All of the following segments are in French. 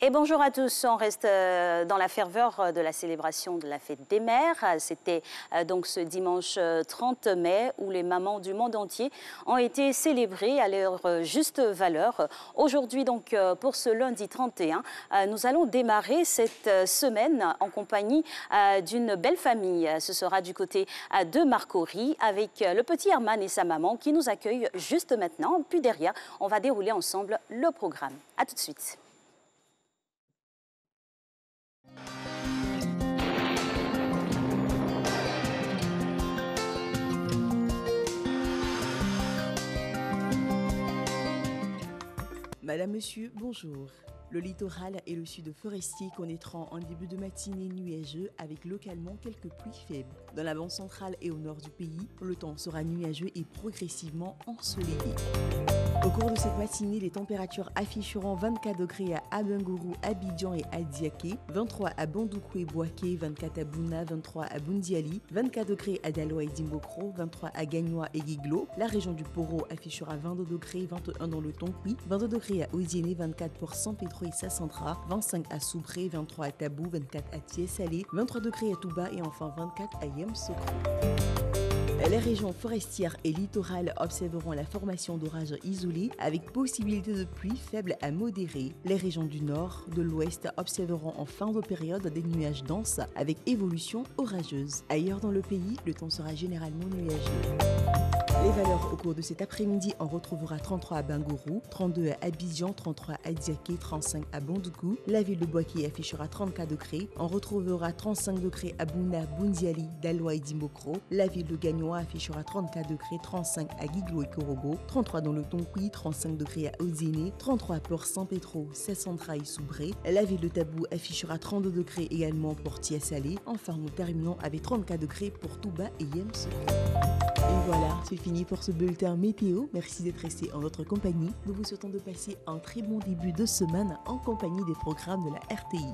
Et bonjour à tous, on reste dans la ferveur de la célébration de la fête des mères. C'était donc ce dimanche 30 mai où les mamans du monde entier ont été célébrées à leur juste valeur. Aujourd'hui donc pour ce lundi 31, nous allons démarrer cette semaine en compagnie d'une belle famille. Ce sera du côté de Marcory avec le petit Herman et sa maman qui nous accueillent juste maintenant. Puis derrière, on va dérouler ensemble le programme. A tout de suite. Madame, Monsieur, bonjour. Le littoral et le sud forestier connaîtront un début de matinée nuageux avec localement quelques pluies faibles. Dans la banque centrale et au nord du pays, le temps sera nuageux et progressivement ensoleillé. Au cours de cette matinée, les températures afficheront 24 degrés à Abangourou, Abidjan et Adiaké, 23 à Bandoukou et Boaké, 24 à Bouna, 23 à Bundiali, 24 degrés à Daloa et Dimbokro, 23 à Gagnoa et Guiglo. La région du Poro affichera 22 degrés, 21 dans le Tonkui, 22 degrés à Odiéné, 24 pour San Pedro et Sassandra, 25 à Soubré, 23 à Tabou, 24 à Thiès-Salé, 23 degrés à Touba et enfin 24 à Yemsokro. Les régions forestières et littorales observeront la formation d'orages isolés avec possibilité de pluie faible à modérée. Les régions du nord, de l'ouest observeront en fin de période des nuages denses avec évolution orageuse. Ailleurs dans le pays, le temps sera généralement nuageux. Les valeurs au cours de cet après-midi, on retrouvera 33 à Bangourou, 32 à Abidjan, 33 à Diaké, 35 à Bandoukou. La ville de Boaké affichera 34 degrés. On retrouvera 35 degrés à Bouna, Bundiali, Daloa et Dimbokro. La ville de Gagnoa affichera 34 degrés, 35 à Guiglo et Korogo, 33 dans le Tonkui, 35 degrés à Odiéné, 33 pour San Pedro, Sassandra et Soubré. La ville de Tabou affichera 32 degrés également pour Thiès-Salé. Enfin, nous terminons avec 34 degrés pour Touba et Yemsokro. Et voilà, c'est fini pour ce bulletin météo. Merci d'être resté en notre compagnie. Nous vous souhaitons de passer un très bon début de semaine en compagnie des programmes de la RTI.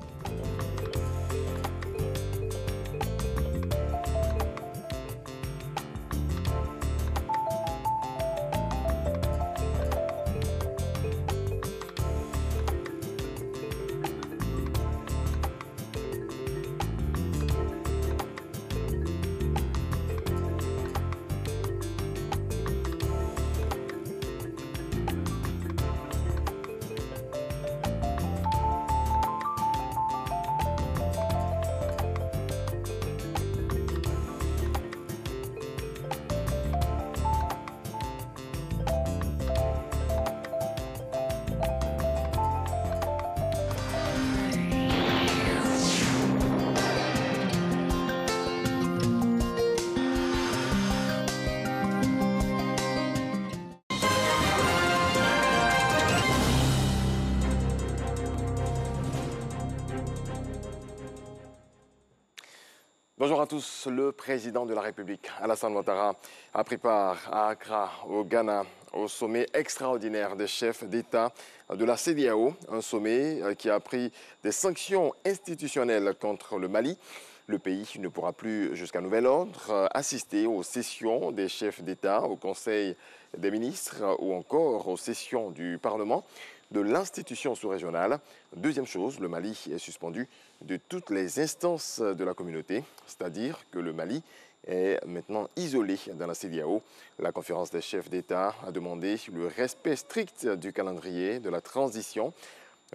Bonjour à tous. Le président de la République, Alassane Ouattara, a pris part à Accra, au Ghana, au sommet extraordinaire des chefs d'État de la CEDEAO, un sommet qui a pris des sanctions institutionnelles contre le Mali. Le pays ne pourra plus, jusqu'à nouvel ordre, assister aux sessions des chefs d'État, au Conseil des ministres ou encore aux sessions du Parlement de l'institution sous-régionale. Deuxième chose, le Mali est suspendu de toutes les instances de la communauté, c'est-à-dire que le Mali est maintenant isolé dans la CEDEAO. La conférence des chefs d'État a demandé le respect strict du calendrier de la transition.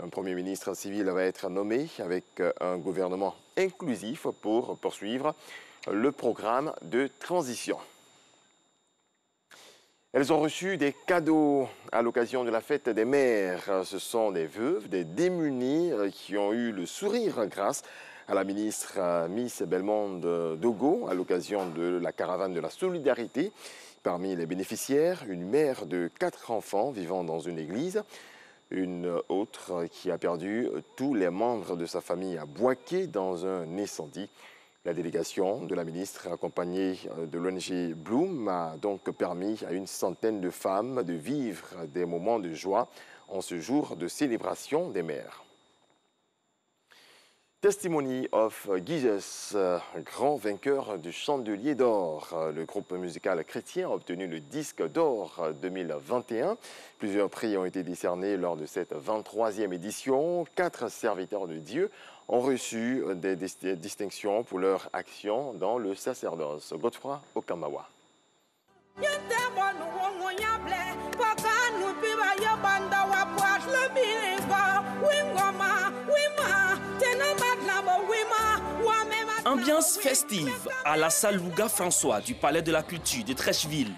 Un Premier ministre civil va être nommé avec un gouvernement inclusif pour poursuivre le programme de transition. Elles ont reçu des cadeaux à l'occasion de la fête des mères. Ce sont des veuves, des démunis qui ont eu le sourire grâce à la ministre Miss Bellemonde Dogo à l'occasion de la caravane de la solidarité. Parmi les bénéficiaires, une mère de 4 enfants vivant dans une église, une autre qui a perdu tous les membres de sa famille à Boaké dans un incendie. La délégation de la ministre, accompagnée de l'ONG Bloom, a donc permis à une centaine de femmes de vivre des moments de joie en ce jour de célébration des mères. Testimony of Jesus, grand vainqueur du Chandelier d'Or. Le groupe musical chrétien a obtenu le disque d'or 2021. Plusieurs prix ont été décernés lors de cette 23e édition. 4 serviteurs de Dieu ont reçu des distinctions pour leur action dans le sacerdoce. Godefroy Okamawa. Ambiance festive à la salle Louga François du Palais de la Culture de Trècheville.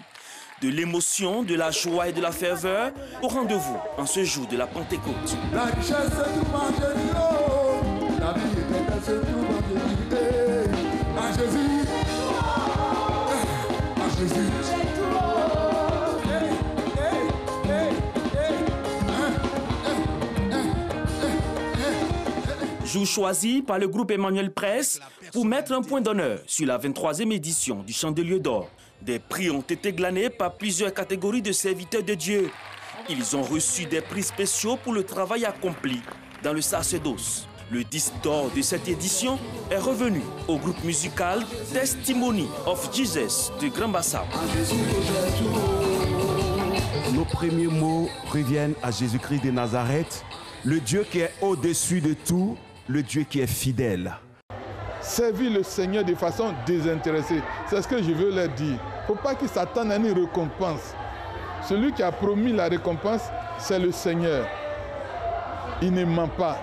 De l'émotion, de la joie et de la ferveur au rendez-vous en ce jour de la Pentecôte. La richesse tout la vie est tout à Jésus, à Jésus. Jour choisi par le groupe Emmanuel Presse pour mettre un point d'honneur sur la 23e édition du Chandelier d'Or. Des prix ont été glanés par plusieurs catégories de serviteurs de Dieu. Ils ont reçu des prix spéciaux pour le travail accompli dans le sacerdoce. Le disque d'or de cette édition est revenu au groupe musical Testimony of Jesus de Grand Bassam. Nos premiers mots reviennent à Jésus-Christ de Nazareth, le Dieu qui est au-dessus de tout, le Dieu qui est fidèle. Servir le Seigneur de façon désintéressée, c'est ce que je veux leur dire. Il ne faut pas qu'ils s'attendent à une récompense. Celui qui a promis la récompense, c'est le Seigneur. Il ne ment pas.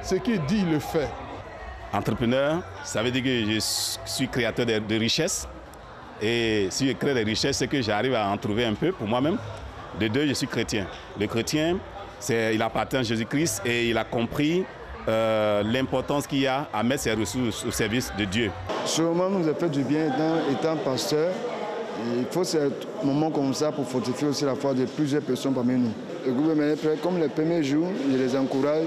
Ce qu'il dit, il le fait. Entrepreneur, ça veut dire que je suis créateur de richesses. Et si je crée des richesses, c'est que j'arrive à en trouver un peu pour moi-même. De deux, je suis chrétien. Le chrétien, il appartient à Jésus-Christ et il a compris l'importance qu'il y a à mettre ses ressources au service de Dieu. Ce moment nous a fait du bien étant pasteur. Il faut ce moment comme ça pour fortifier aussi la foi de plusieurs personnes parmi nous. Le groupe Emmanuel Presse, comme les premiers jours, je les encourage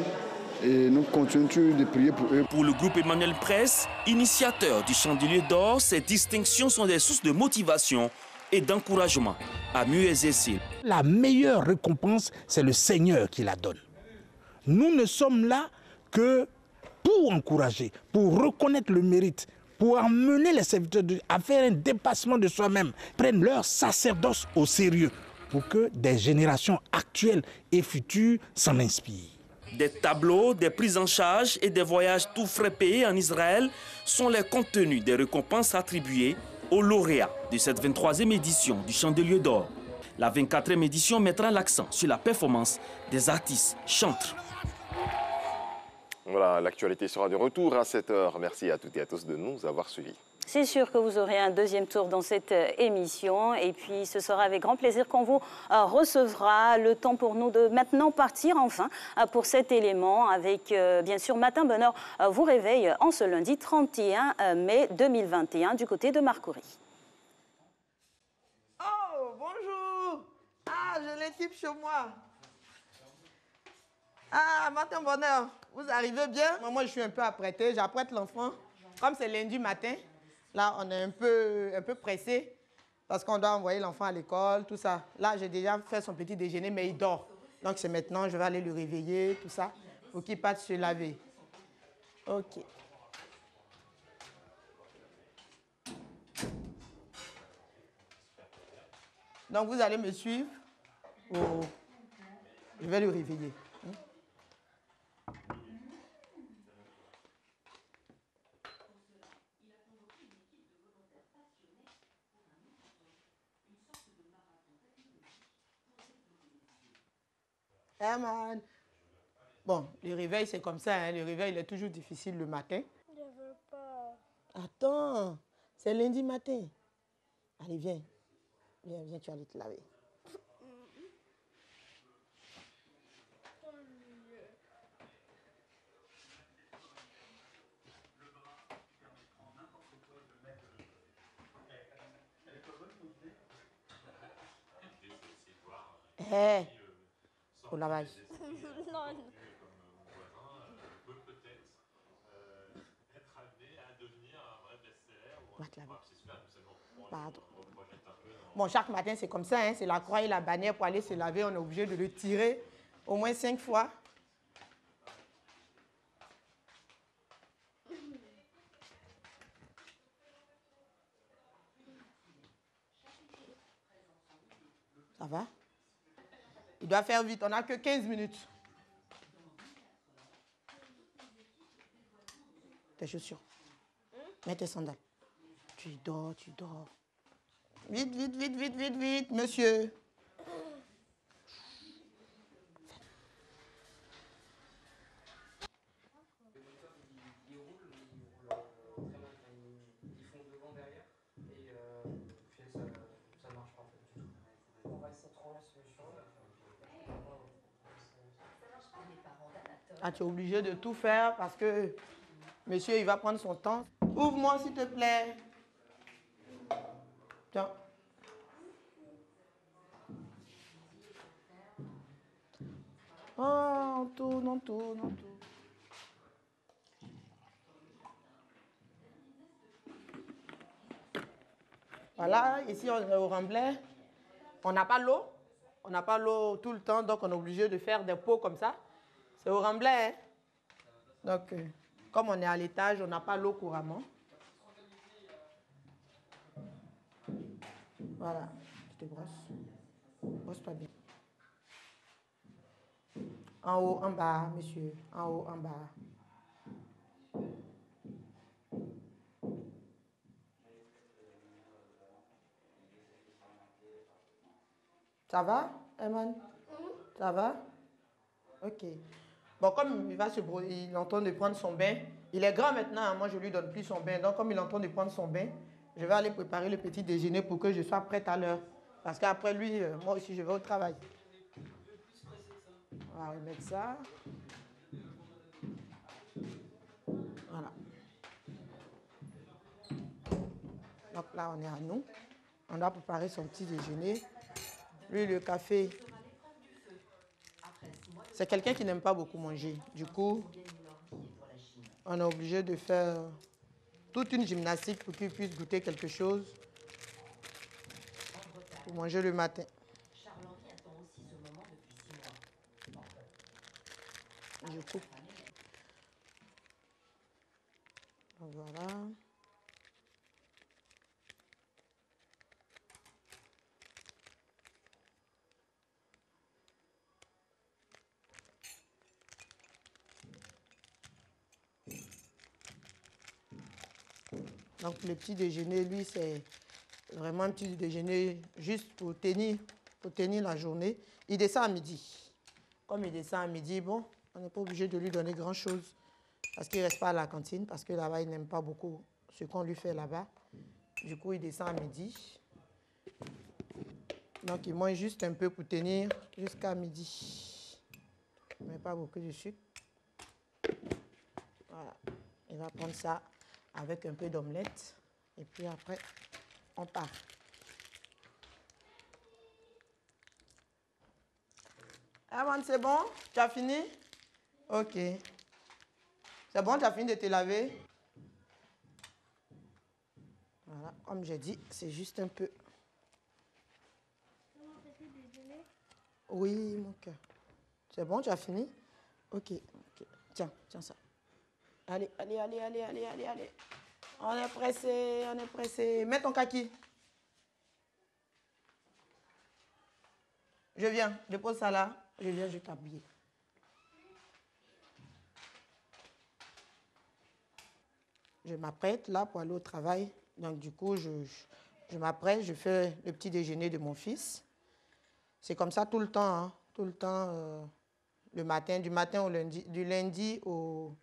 et nous continuons de prier pour eux. Pour le groupe Emmanuel Presse, initiateur du Chandelier d'Or, ces distinctions sont des sources de motivation et d'encouragement à mieux exercer. La meilleure récompense, c'est le Seigneur qui la donne. Nous ne sommes là que pour encourager, pour reconnaître le mérite, pour amener les serviteurs à faire un dépassement de soi-même, prennent leur sacerdoce au sérieux, pour que des générations actuelles et futures s'en inspirent. Des tableaux, des prises en charge et des voyages tout frais payés en Israël sont les contenus des récompenses attribuées aux lauréats de cette 23e édition du Chandelier d'Or. La 24e édition mettra l'accent sur la performance des artistes chantres. Voilà, l'actualité sera de retour à 7 h. Merci à toutes et à tous de nous avoir suivis. C'est sûr que vous aurez un deuxième tour dans cette émission et puis ce sera avec grand plaisir qu'on vous recevra. Le temps pour nous de maintenant partir enfin pour cet élément avec bien sûr Matin Bonheur vous réveille en ce lundi 31 mai 2021 du côté de Marcory. Oh, bonjour. Ah, je l'équipe chez moi. Ah, Matin Bonheur, vous arrivez bien? Moi, je suis un peu apprêtée, j'apprête l'enfant. Comme c'est lundi matin, là, on est un peu pressé parce qu'on doit envoyer l'enfant à l'école, tout ça. Là, j'ai déjà fait son petit déjeuner, mais il dort. Donc, c'est maintenant, je vais aller le réveiller, tout ça, pour qu'il parte se laver. OK. Donc, vous allez me suivre. Je vais le réveiller. Herman. Bon, le réveil, c'est comme ça. Hein. Le réveil, il est toujours difficile le matin. Je veux pas. Attends, c'est lundi matin. Allez, viens. Viens, tu vas aller te laver. Hé, au lavage. Non. Va te laver. Pardon. Bon, chaque matin, c'est comme ça. Hein, c'est la croix et la bannière pour aller se laver. On est obligé de le tirer au moins 5 fois. va? Il doit faire vite, on n'a que 15 minutes. Tes chaussures. Mets tes sandales. Tu dors, tu dors. Vite, vite, vite, vite, vite, vite, monsieur. Ah, tu es obligé de tout faire parce que monsieur, il va prendre son temps. Ouvre-moi, s'il te plaît. Tiens. Oh, on tourne, on tourne, on tourne. Voilà, ici on est au remblai. On n'a pas l'eau. On n'a pas l'eau tout le temps, donc on est obligé de faire des pots comme ça. C'est au remblai, hein? Donc, comme on est à l'étage, on n'a pas l'eau couramment. Voilà, je te brosse. Brosse-toi bien. En haut, en bas, monsieur. En haut, en bas. Ça va, Eman? Ça va? Ok. Bon, comme il va il est en train de prendre son bain, il est grand maintenant, hein, moi je lui donne plus son bain. Donc comme il est en train de prendre son bain, je vais aller préparer le petit déjeuner pour que je sois prête à l'heure. Parce qu'après lui, moi aussi je vais au travail. On va remettre ça. Voilà. Donc là, on est à nous. On doit préparer son petit déjeuner. Lui, le café, c'est quelqu'un qui n'aime pas beaucoup manger. Du coup, on est obligé de faire toute une gymnastique pour qu'il puisse goûter quelque chose pour manger le matin. Je coupe. Voilà. Donc le petit déjeuner, lui, c'est vraiment un petit déjeuner juste pour tenir la journée. Il descend à midi. Comme il descend à midi, bon, on n'est pas obligé de lui donner grand-chose parce qu'il ne reste pas à la cantine, parce que là-bas, il n'aime pas beaucoup ce qu'on lui fait là-bas. Du coup, il descend à midi. Donc, il mange juste un peu pour tenir jusqu'à midi. Mais pas beaucoup de sucre. Voilà. Il va prendre ça avec un peu d'omelette. Et puis après, on part. Aman, c'est bon? Tu as fini? Ok. C'est bon, tu as fini de te laver? Voilà, comme j'ai dit, c'est juste un peu. Oui, mon cœur. C'est bon, tu as fini? Ok. Tiens, tiens ça. Allez, allez, allez, allez, allez, allez, allez. On est pressé, on est pressé. Mets ton kaki. Je viens, dépose ça là. Je viens, je t'habille. Je m'apprête là pour aller au travail. Donc du coup, je m'apprête, je fais le petit déjeuner de mon fils. C'est comme ça tout le temps, hein, tout le temps, le matin, du matin au lundi, du lundi au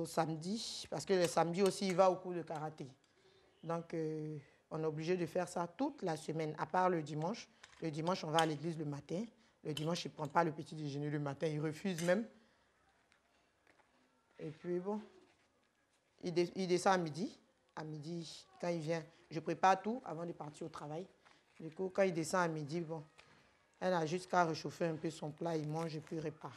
samedi, parce que le samedi aussi, il va au cours de karaté. Donc, on est obligé de faire ça toute la semaine, à part le dimanche. Le dimanche, on va à l'église le matin. Le dimanche, il ne prend pas le petit déjeuner le matin, il refuse même. Et puis, bon, il descend à midi. À midi, quand il vient, je prépare tout avant de partir au travail. Du coup, quand il descend à midi, bon, elle a juste qu'à réchauffer un peu son plat, il mange et puis il repart.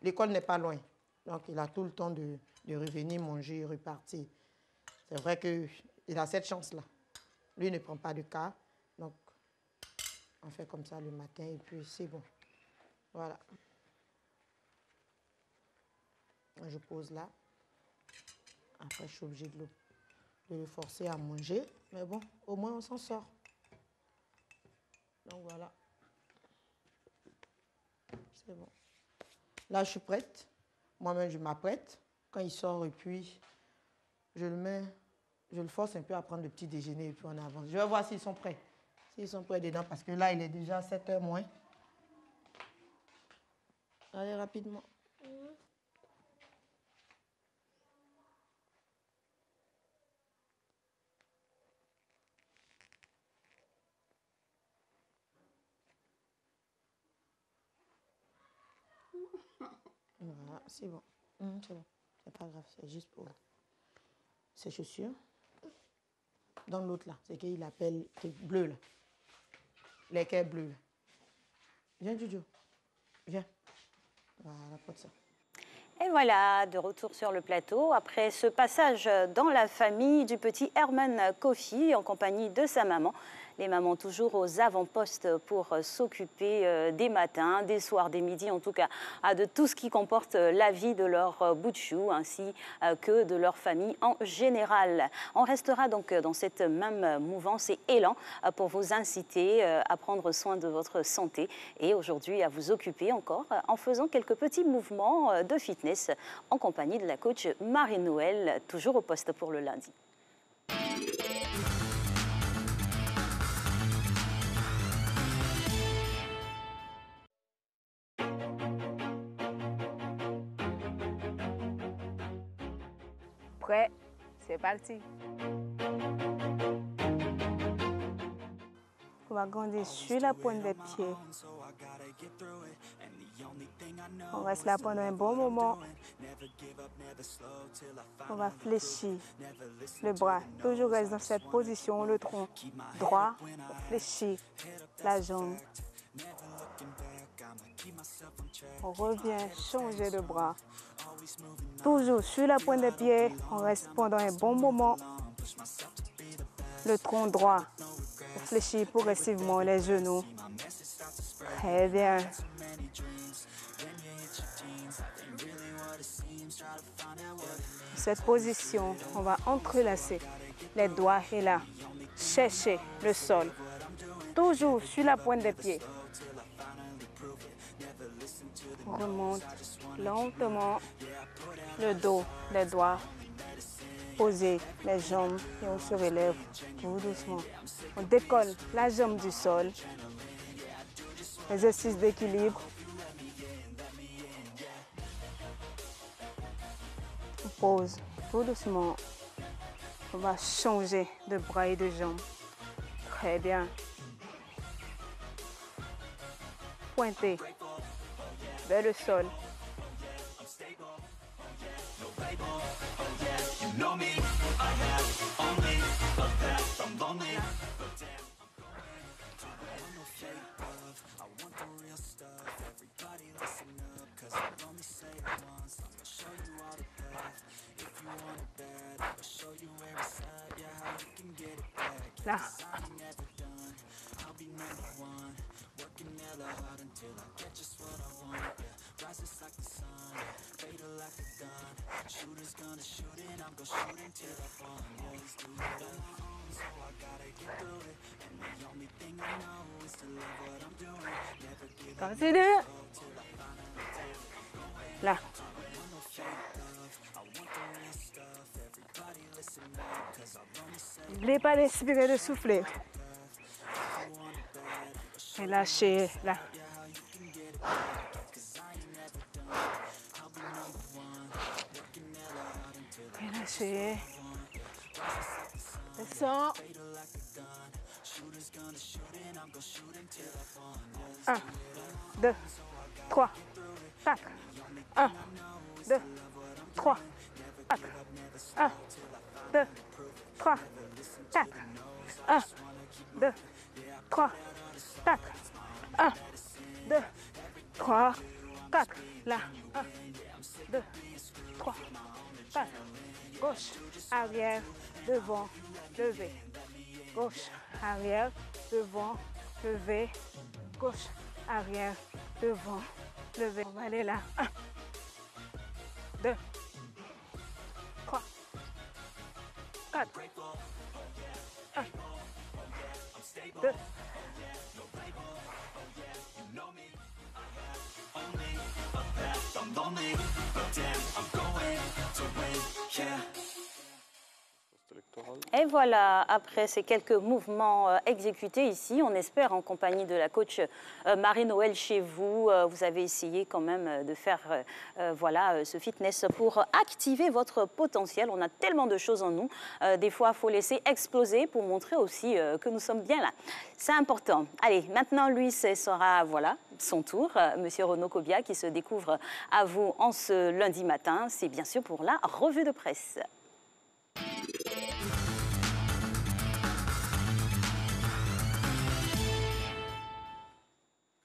L'école n'est pas loin, donc il a tout le temps de revenir manger et repartir. C'est vrai qu'il a cette chance-là. Lui ne prend pas de car, donc on fait comme ça le matin et puis c'est bon. Voilà. Je pose là. Après, je suis obligée de le forcer à manger. Mais bon, au moins, on s'en sort. Donc voilà. C'est bon. Là, je suis prête. Moi-même, je m'apprête. Quand il sort, et puis, je le force un peu à prendre le petit déjeuner et puis on avance. Je vais voir s'ils sont prêts. S'ils sont prêts dedans, parce que là, il est déjà 7h moins. Allez, rapidement. Voilà, c'est bon. C'est bon. C'est pas grave, c'est juste pour ses chaussures. Dans l'autre là, c'est qu'il appelle bleu là. L'équerre bleu là. Viens, Jojo. Viens. Voilà, porte ça. Et voilà, de retour sur le plateau, après ce passage dans la famille du petit Herman Kofi en compagnie de sa maman. Les mamans toujours aux avant-postes pour s'occuper des matins, des soirs, des midis, en tout cas de tout ce qui comporte la vie de leur bout de chou ainsi que de leur famille en général. On restera donc dans cette même mouvance et élan pour vous inciter à prendre soin de votre santé et aujourd'hui à vous occuper encore en faisant quelques petits mouvements de fitness en compagnie de la coach Marie-Noël, toujours au poste pour le lundi. Prêt, c'est parti. On va grandir sur la pointe des pieds. On reste là pendant un bon moment. On va fléchir le bras. Toujours reste dans cette position, le tronc droit. Fléchir la jambe. On revient changer de bras. Toujours sur la pointe des pieds, on reste pendant un bon moment. Le tronc droit, on fléchit progressivement les genoux. Très bien. Cette position, on va entrelacer les doigts et là, chercher le sol. Toujours sur la pointe des pieds. On remonte lentement le dos, les doigts, poser les jambes et on se relève tout doucement. On décolle la jambe du sol. Exercice d'équilibre. On pose tout doucement. On va changer de bras et de jambes. Très bien. Pointer vers le sol. Là. Continue. Là. N'oubliez pas d'inspirer, de souffler. Et lâchez, là. Et lâchez. Descends. 1, 2, 3, 4. 1, 2, 3, 4. 1, 2, 3, 4. 1, 2, 3, 4. 1, 2, 3, 4. Là. 1, 2, 3, 4. Gauche, arrière, devant, levé. Gauche, arrière, devant, levé. Gauche, arrière, devant, levé. On va aller là. 1, 2, 3, 4. 1, 2, Et voilà, après ces quelques mouvements exécutés ici, on espère en compagnie de la coach Marie-Noël chez vous, vous avez essayé quand même de faire voilà, ce fitness pour activer votre potentiel. On a tellement de choses en nous. Des fois, il faut laisser exploser pour montrer aussi que nous sommes bien là. C'est important. Allez, maintenant, lui, ce sera voilà, son tour. Monsieur Renaud Kobia qui se découvre à vous en ce lundi matin. C'est bien sûr pour la revue de presse.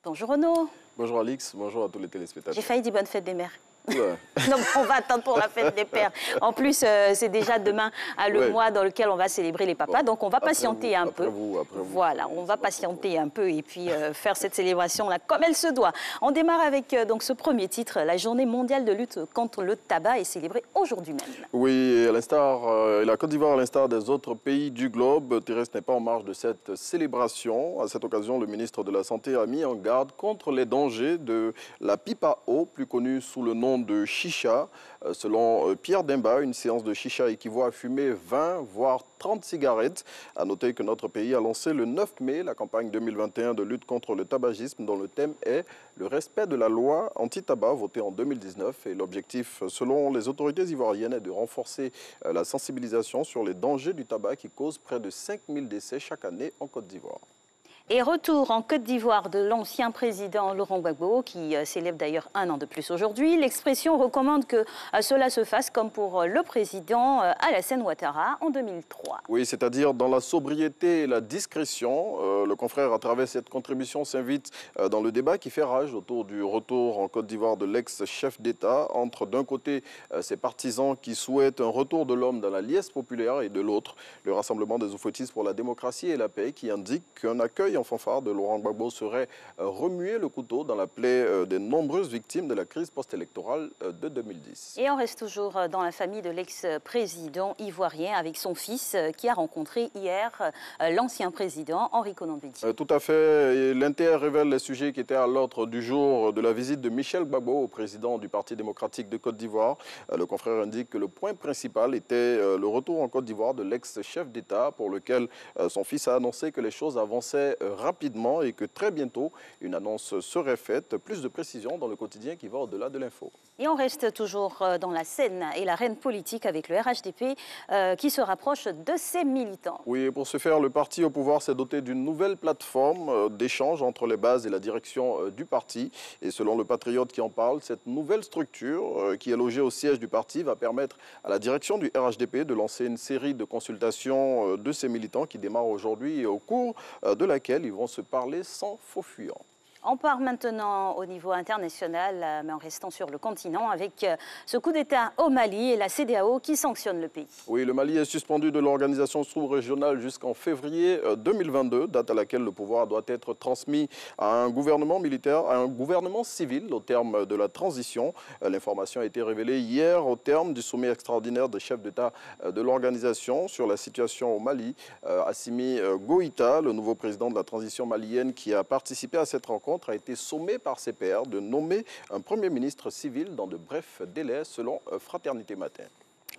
Bonjour Renaud. Bonjour Alix, bonjour à tous les téléspectateurs. J'ai failli dire bonne fête des mères. Ouais. Non, on va attendre pour la fête des pères. En plus, c'est déjà demain le mois dans lequel on va célébrer les papas. Donc, on va patienter un peu. Voilà, on va patienter un peu et puis faire cette célébration-là comme elle se doit. On démarre avec donc, ce premier titre. La journée mondiale de lutte contre le tabac est célébrée aujourd'hui même. Oui, à l'instar, la Côte d'Ivoire, à l'instar des autres pays du globe, Thérèse n'est pas en marge de cette célébration. À cette occasion, le ministre de la Santé a mis en garde contre les dangers de la pipe à eau, plus connue sous le nom de chicha. Selon Pierre Demba, une séance de chicha équivaut à fumer 20 voire 30 cigarettes. À noter que notre pays a lancé le 9 mai la campagne 2021 de lutte contre le tabagisme dont le thème est le respect de la loi anti-tabac votée en 2019. Et l'objectif, selon les autorités ivoiriennes, est de renforcer la sensibilisation sur les dangers du tabac qui cause près de 5000 décès chaque année en Côte d'Ivoire. Et retour en Côte d'Ivoire de l'ancien président Laurent Gbagbo, qui célèbre d'ailleurs 1 an de plus aujourd'hui. L'expression recommande que cela se fasse comme pour le président Alassane Ouattara en 2003. Oui, c'est-à-dire dans la sobriété et la discrétion. Le confrère, à travers cette contribution, s'invite dans le débat qui fait rage autour du retour en Côte d'Ivoire de l'ex-chef d'État, entre d'un côté ses partisans qui souhaitent un retour de l'homme dans la liesse populaire et de l'autre le Rassemblement des Oufouettistes pour la démocratie et la paix qui indique qu'un accueil en fanfare de Laurent Gbagbo serait remuer le couteau dans la plaie des nombreuses victimes de la crise post-électorale de 2010. Et on reste toujours dans la famille de l'ex-président ivoirien avec son fils qui a rencontré hier l'ancien président Henri Konan Bédié. Tout à fait. L'Inter révèle les sujets qui étaient à l'ordre du jour de la visite de Michel Gbagbo au président du Parti démocratique de Côte d'Ivoire. Le confrère indique que le point principal était le retour en Côte d'Ivoire de l'ex-chef d'État pour lequel son fils a annoncé que les choses avançaient rapidement et que très bientôt une annonce serait faite. Plus de précisions dans le quotidien qui va au-delà de l'info. Et on reste toujours dans la scène et l'arène politique avec le RHDP qui se rapproche de ses militants. Oui, et pour ce faire, le parti au pouvoir s'est doté d'une nouvelle plateforme d'échange entre les bases et la direction du parti. Et selon le Patriote qui en parle, cette nouvelle structure qui est logée au siège du parti va permettre à la direction du RHDP de lancer une série de consultations de ses militants qui démarre aujourd'hui et au cours de laquelle ils vont se parler sans faux fuyant. On part maintenant au niveau international, mais en restant sur le continent, avec ce coup d'État au Mali et la CEDEAO qui sanctionne le pays. Oui, le Mali est suspendu de l'organisation sous-régionale jusqu'en février 2022, date à laquelle le pouvoir doit être transmis à un gouvernement militaire, à un gouvernement civil au terme de la transition. L'information a été révélée hier au terme du sommet extraordinaire des chefs d'État de l'organisation sur la situation au Mali. Assimi Goïta, le nouveau président de la transition malienne qui a participé à cette rencontre, a été sommé par ses pairs de nommer un Premier ministre civil dans de brefs délais, selon Fraternité Matin.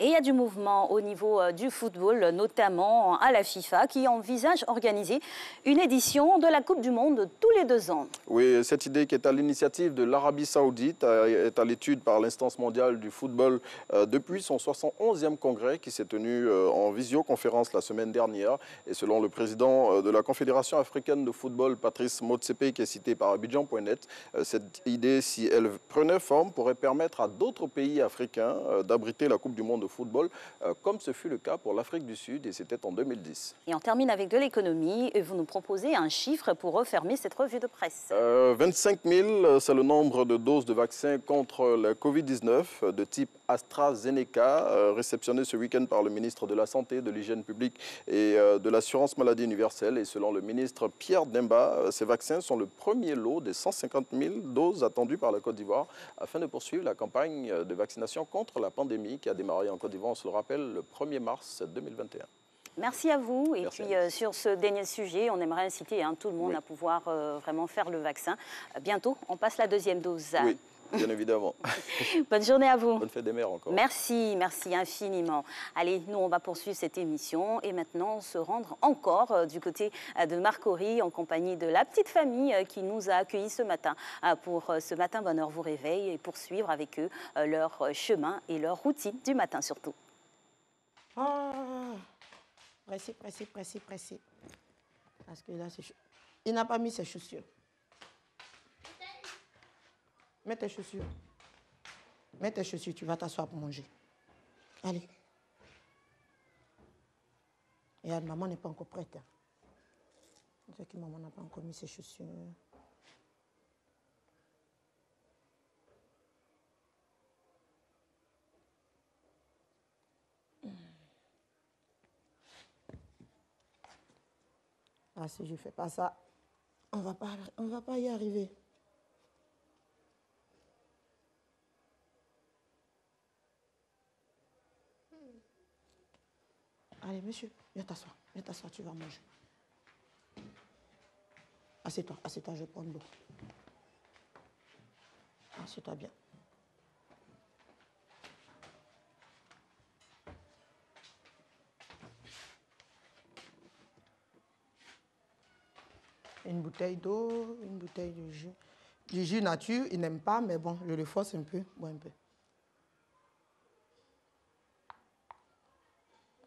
Et il y a du mouvement au niveau du football, notamment à la FIFA, qui envisage organiser une édition de la Coupe du Monde tous les 2 ans. Oui, cette idée qui est à l'initiative de l'Arabie Saoudite est à l'étude par l'instance mondiale du football depuis son 71e congrès qui s'est tenu en visioconférence la semaine dernière. Et selon le président de la Confédération africaine de football, Patrice Motsepe, qui est cité par Abidjan.net, cette idée, si elle prenait forme, pourrait permettre à d'autres pays africains d'abriter la Coupe du Monde de football, comme ce fut le cas pour l'Afrique du Sud, et c'était en 2010. Et on termine avec de l'économie, et vous nous proposez un chiffre pour refermer cette revue de presse. 25 000, c'est le nombre de doses de vaccins contre la Covid-19 de type AstraZeneca, réceptionné ce week-end par le ministre de la Santé, de l'Hygiène publique et de l'Assurance maladie universelle. Et selon le ministre Pierre Demba, ces vaccins sont le premier lot des 150 000 doses attendues par la Côte d'Ivoire afin de poursuivre la campagne de vaccination contre la pandémie qui a démarré en Côte d'Ivoire, on se le rappelle, le 1er mars 2021. Merci à vous. Merci. Et puis sur ce dernier sujet, on aimerait inciter tout le monde à pouvoir vraiment faire le vaccin. Bientôt, on passe la 2e dose. Oui. Bien évidemment. Bonne journée à vous. Bonne fête des mères encore. Merci, merci infiniment. Allez, nous, on va poursuivre cette émission et maintenant se rendre encore du côté de Marcory en compagnie de la petite famille qui nous a accueillis ce matin pour ce matin Bonheur vous réveille et poursuivre avec eux leur chemin et leur routine du matin surtout. Oh, pressé. Parce que là, c'est chaud. Il n'a pas mis ses chaussures. Mets tes chaussures. Mets tes chaussures, tu vas t'asseoir pour manger. Allez. Et maman n'est pas encore prête. C'est que maman n'a pas encore mis ses chaussures. Ah, si je ne fais pas ça, on va pas y arriver. Allez, monsieur, viens t'asseoir, tu vas manger. Assieds-toi, je vais prendre l'eau. Assieds-toi bien. Une bouteille d'eau, une bouteille de jus. Du jus nature, il n'aime pas, mais bon, je le force un peu, bois un peu.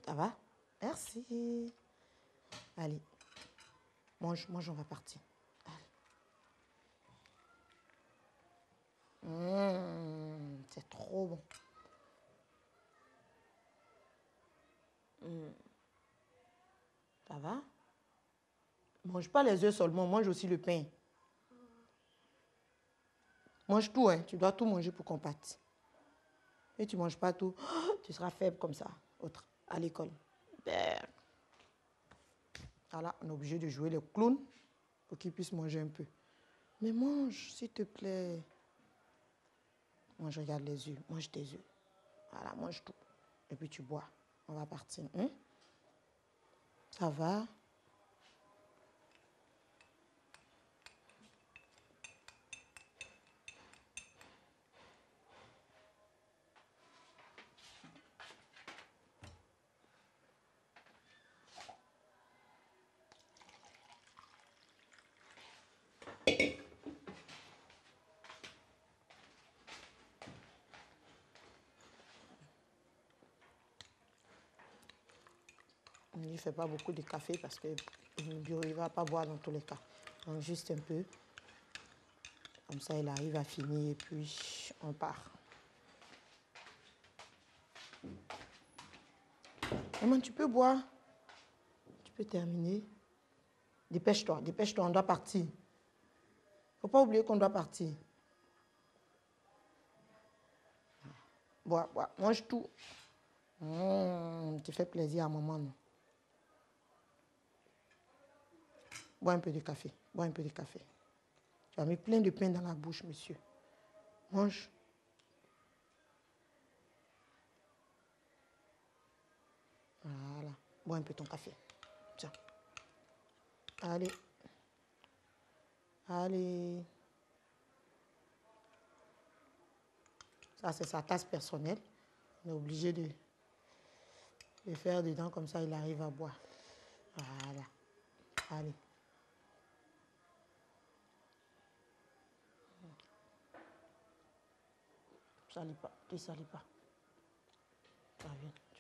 Ça va? Merci. Allez, mange, on va partir. C'est trop bon. Ça va? Mange pas les œufs seulement, mange aussi le pain. Mange tout, hein. Tu dois tout manger pour qu'on parte. Et tu ne manges pas tout, tu seras faible comme ça, à l'école. Voilà, on est obligé de jouer les clowns pour qu'ils puissent manger un peu. Mais mange, s'il te plaît. Mange, regarde les œufs, mange tes œufs. Voilà, mange tout. Et puis tu bois. On va partir. Hein? Ça va? Il ne fait pas beaucoup de café parce que il ne va pas boire dans tous les cas. Donc juste un peu. Comme ça, il arrive à finir et puis on part. Maman, tu peux boire? Tu peux terminer? Dépêche-toi, on doit partir. Il ne faut pas oublier qu'on doit partir. Bois, mange tout. Tu fais plaisir à maman, non? Bois un peu de café, Tu as mis plein de pain dans la bouche, monsieur. Mange. Voilà. Bois un peu ton café. Tiens. Allez. Ça, c'est sa tasse personnelle. On est obligé de faire dedans, comme ça, il arrive à boire. Voilà. Allez. Te salis pas. Tu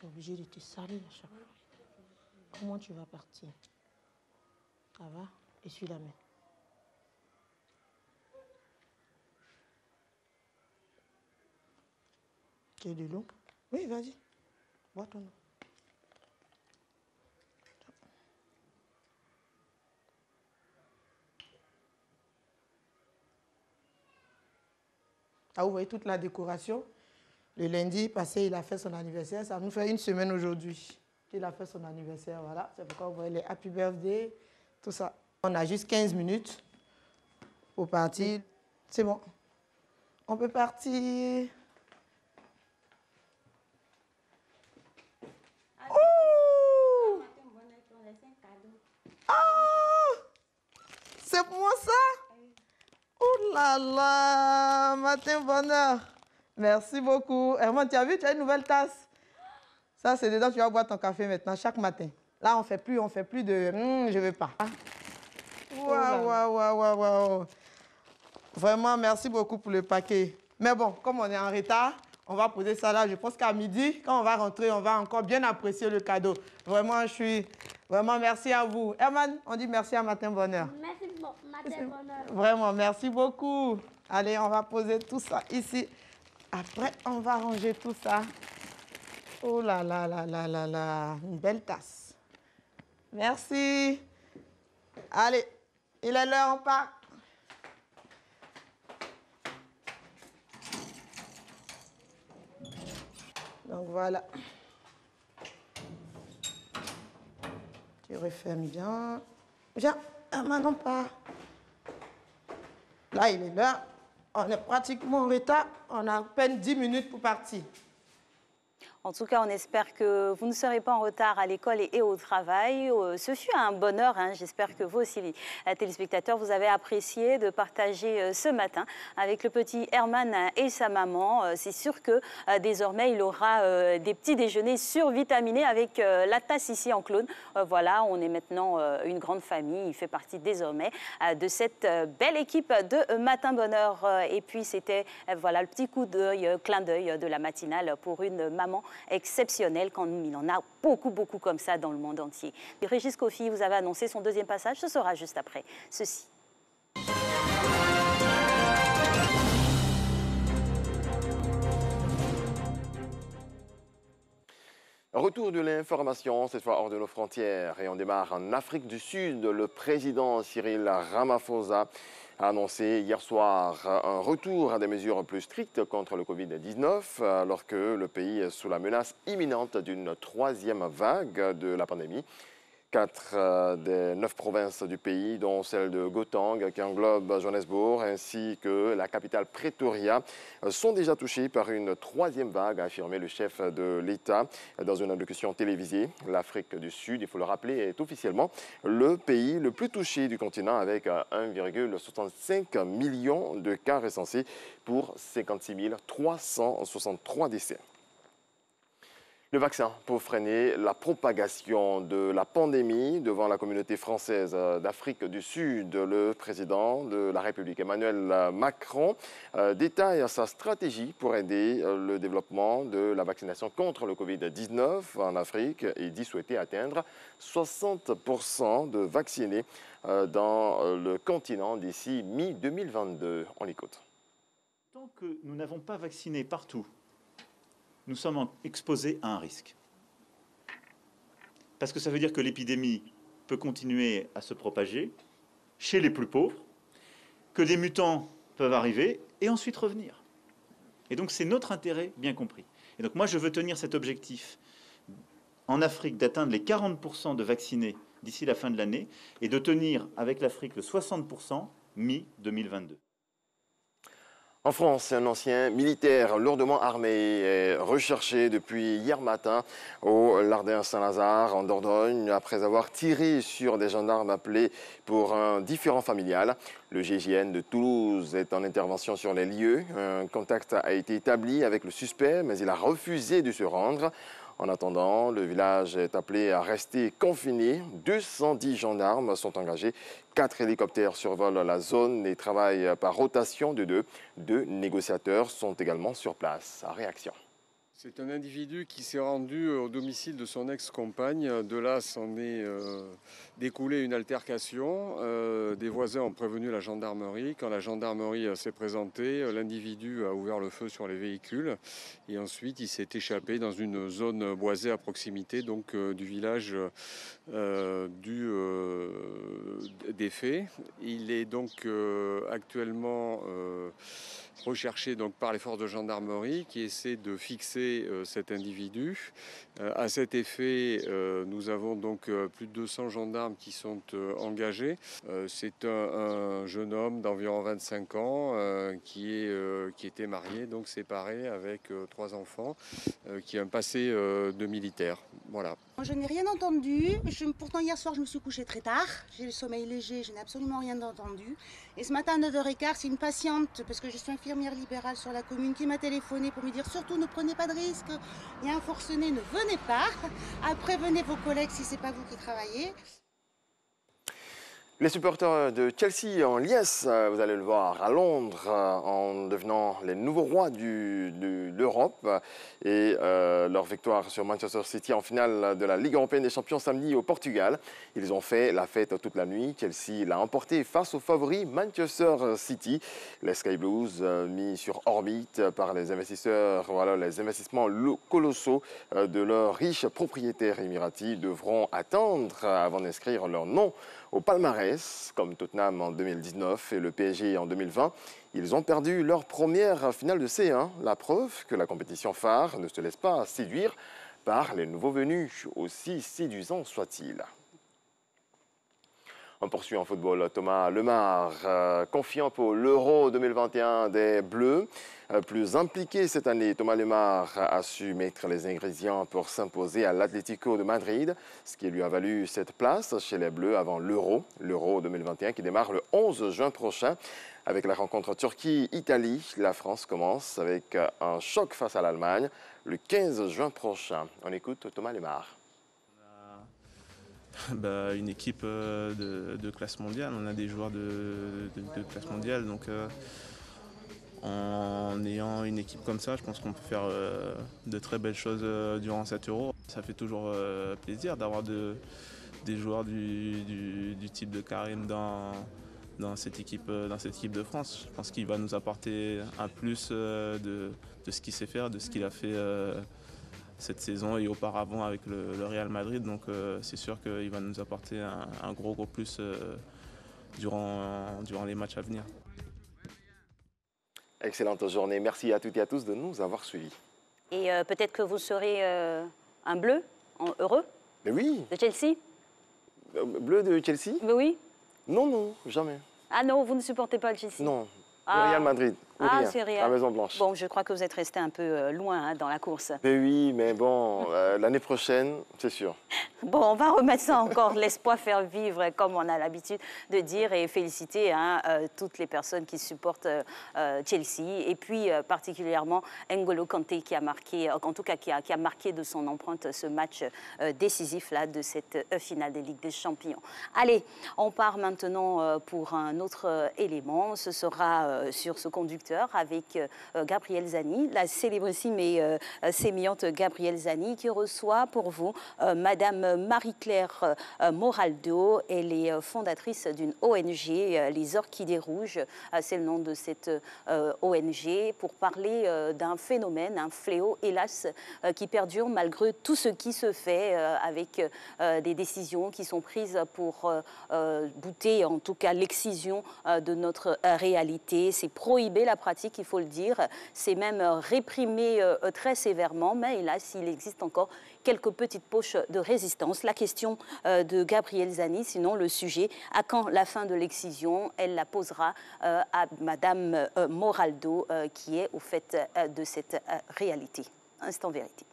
es obligé de te salir à chaque fois. Comment tu vas partir? Ça va? Essuie la main. Tu as de l'eau? Oui, vas-y. Bois ton eau. Ah, vous voyez toute la décoration. Le lundi passé, il a fait son anniversaire. Ça nous fait une semaine aujourd'hui qu'il a fait son anniversaire. Voilà, c'est pourquoi vous voyez les happy birthday, tout ça. On a juste 15 minutes pour partir. C'est bon. On peut partir. Oh! Oh! C'est pour moi ça? Oh là là! matin bonheur. Merci beaucoup. Herman, tu as vu, tu as une nouvelle tasse. Ça, c'est dedans, tu vas boire ton café maintenant, chaque matin. Là, on ne fait plus de je ne veux pas. Waouh. Vraiment, merci beaucoup pour le paquet. Mais bon, comme on est en retard, on va poser ça là. Je pense qu'à midi, quand on va rentrer, on va encore bien apprécier le cadeau. Vraiment, Vraiment, merci à vous. Herman, on dit merci à Matin Bonheur. Merci, Matin Bonheur. Vraiment, merci beaucoup. Allez, on va poser tout ça ici. Après, on va ranger tout ça. Oh là là là là là là. Une belle tasse. Merci. Allez, il est l'heure, on part. Donc voilà. Tu refermes bien. Viens, maintenant pas. Là, il est l'heure. On est pratiquement en retard. On a à peine 10 minutes pour partir. En tout cas, on espère que vous ne serez pas en retard à l'école et au travail. Ce fut un bonheur. J'espère que vous aussi, les téléspectateurs, vous avez apprécié de partager ce matin avec le petit Herman et sa maman. C'est sûr que désormais, il aura des petits déjeuners survitaminés avec la tasse ici en clone. Voilà, on est maintenant une grande famille. Il fait partie désormais de cette belle équipe de Matin Bonheur. Et puis, c'était voilà, le petit coup d'œil, clin d'œil de la matinale pour une maman exceptionnel quand il en a beaucoup comme ça dans le monde entier. Et Régis Kofi, vous avez annoncé son deuxième passage, ce sera juste après ceci. Retour de l'information, cette fois hors de nos frontières, et on démarre en Afrique du Sud. Le président Cyril Ramaphosa a annoncé hier soir un retour à des mesures plus strictes contre le Covid-19, alors que le pays est sous la menace imminente d'une troisième vague de la pandémie. 4 des 9 provinces du pays, dont celle de Gauteng, qui englobe Johannesburg, ainsi que la capitale Pretoria, sont déjà touchées par une troisième vague, a affirmé le chef de l'État dans une allocution télévisée. L'Afrique du Sud, il faut le rappeler, est officiellement le pays le plus touché du continent, avec 1,65 million de cas recensés pour 56 363 décès. Le vaccin pour freiner la propagation de la pandémie devant la communauté française d'Afrique du Sud. Le président de la République, Emmanuel Macron, détaille sa stratégie pour aider le développement de la vaccination contre le Covid-19 en Afrique et dit souhaiter atteindre 60% de vaccinés dans le continent d'ici mi-2022. On l'écoute. Tant que nous n'avons pas vacciné partout, nous sommes exposés à un risque. Parce que ça veut dire que l'épidémie peut continuer à se propager chez les plus pauvres, que des mutants peuvent arriver et ensuite revenir. Et donc c'est notre intérêt bien compris. Et donc moi je veux tenir cet objectif en Afrique d'atteindre les 40% de vaccinés d'ici la fin de l'année et de tenir avec l'Afrique le 60% mi-2022. En France, un ancien militaire lourdement armé est recherché depuis hier matin au Lardin Saint-Lazare, en Dordogne, après avoir tiré sur des gendarmes appelés pour un différend familial. Le GIGN de Toulouse est en intervention sur les lieux. Un contact a été établi avec le suspect, mais il a refusé de se rendre. En attendant, le village est appelé à rester confiné. 210 gendarmes sont engagés. 4 hélicoptères survolent la zone et travaillent par rotation de 2. 2 négociateurs sont également sur place. Réaction. C'est un individu qui s'est rendu au domicile de son ex-compagne. De là, s'en est découlé une altercation. Des voisins ont prévenu la gendarmerie. Quand la gendarmerie s'est présentée, l'individu a ouvert le feu sur les véhicules. Et ensuite, il s'est échappé dans une zone boisée à proximité donc, du village des faits. Il est donc actuellement recherché donc, par les forces de gendarmerie qui essaient de fixer cet individu. À cet effet, nous avons donc plus de 200 gendarmes qui sont engagés. C'est un jeune homme d'environ 25 ans qui était marié, donc séparé avec 3 enfants, qui a un passé de militaire. Voilà. Je n'ai rien entendu. Pourtant, hier soir, je me suis couchée très tard. J'ai le sommeil léger, je n'ai absolument rien entendu. Et ce matin, à 9h15, c'est une patiente, parce que je suis infirmière libérale sur la commune, qui m'a téléphoné pour me dire surtout ne prenez pas de risques. Il y a un forcené, ne venez pas. Prévenez vos collègues si ce n'est pas vous qui travaillez. Les supporters de Chelsea en liesse, vous allez le voir, à Londres, en devenant les nouveaux rois de l'Europe. Et leur victoire sur Manchester City en finale de la Ligue européenne des champions samedi au Portugal. Ils ont fait la fête toute la nuit. Chelsea l'a emporté face au favori Manchester City. Les Sky Blues, mis sur orbite par les investisseurs, voilà, les investissements colossaux de leurs riches propriétaires émiratis, devront attendre avant d'inscrire leur nom au palmarès, comme Tottenham en 2019 et le PSG en 2020. Ils ont perdu leur première finale de C1, la preuve que la compétition phare ne se laisse pas séduire par les nouveaux venus, aussi séduisants soient-ils. On poursuit en football. Thomas Lemar, confiant pour l'Euro 2021 des Bleus. Plus impliqué cette année, Thomas Lemar a su mettre les ingrédients pour s'imposer à l'Atlético de Madrid, ce qui lui a valu cette place chez les Bleus avant l'Euro 2021 qui démarre le 11 juin prochain. Avec la rencontre Turquie-Italie, la France commence avec un choc face à l'Allemagne le 15 juin prochain. On écoute Thomas Lemar. Une équipe de classe mondiale, on a des joueurs de classe mondiale, donc en ayant une équipe comme ça, je pense qu'on peut faire de très belles choses durant cet Euro. Ça fait toujours plaisir d'avoir des joueurs du type de Karim dans cette équipe de France. Je pense qu'il va nous apporter un plus de ce qu'il sait faire, de ce qu'il a fait cette saison et auparavant avec le Real Madrid. Donc c'est sûr qu'il va nous apporter un gros plus durant les matchs à venir. Excellente journée. Merci à toutes et à tous de nous avoir suivis. Et peut-être que vous serez un bleu, heureux? Mais oui. De Chelsea? Bleu de Chelsea? Mais oui. Non, jamais. Ah non, vous ne supportez pas le Chelsea? Non. Le Real Madrid. C'est Real. La Maison Blanche. Bon, je crois que vous êtes resté un peu loin dans la course. Mais oui, mais bon, l'année prochaine, c'est sûr. Bon, on va remettre ça encore, l'espoir faire vivre, comme on a l'habitude de dire, et féliciter toutes les personnes qui supportent Chelsea, et puis particulièrement N'Golo Kanté qui a marqué, en tout cas qui a marqué de son empreinte ce match décisif là, de cette finale des Ligues des Champions. Allez, on part maintenant pour un autre élément, ce sera sur ce conducteur avec Gabrielle Zani, la célébrissime et sémillante Gabrielle Zani qui reçoit pour vous Madame Marie-Claire Moraldo. Elle est fondatrice d'une ONG, les Orchidées Rouges, c'est le nom de cette ONG, pour parler d'un phénomène, un fléau, hélas, qui perdure malgré tout ce qui se fait avec des décisions qui sont prises pour bouter, en tout cas, l'excision de notre réalité. C'est prohiber la pratique, il faut le dire. C'est même réprimé très sévèrement, mais hélas, il existe encore quelques petites poches de résistance. La question de Gabrielle Zani, sinon le sujet, à quand la fin de l'excision? Elle la posera à Madame Moraldo, qui est au fait de cette réalité. Instant vérité.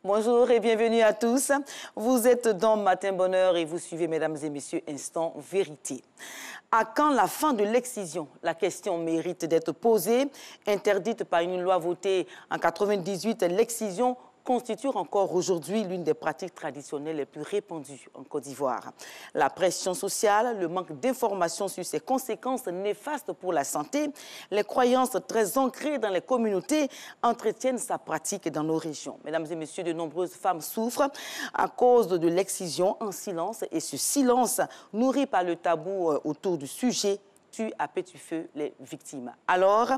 Bonjour et bienvenue à tous. Vous êtes dans Matin Bonheur et vous suivez, mesdames et messieurs, Instant Vérité. À quand la fin de l'excision? La question mérite d'être posée. Interdite par une loi votée en 1998, l'excision constitue encore aujourd'hui l'une des pratiques traditionnelles les plus répandues en Côte d'Ivoire. La pression sociale, le manque d'informations sur ses conséquences néfastes pour la santé, les croyances très ancrées dans les communautés entretiennent sa pratique dans nos régions. Mesdames et messieurs, de nombreuses femmes souffrent à cause de l'excision en silence, et ce silence nourri par le tabou autour du sujet tue à petit feu les victimes. Alors,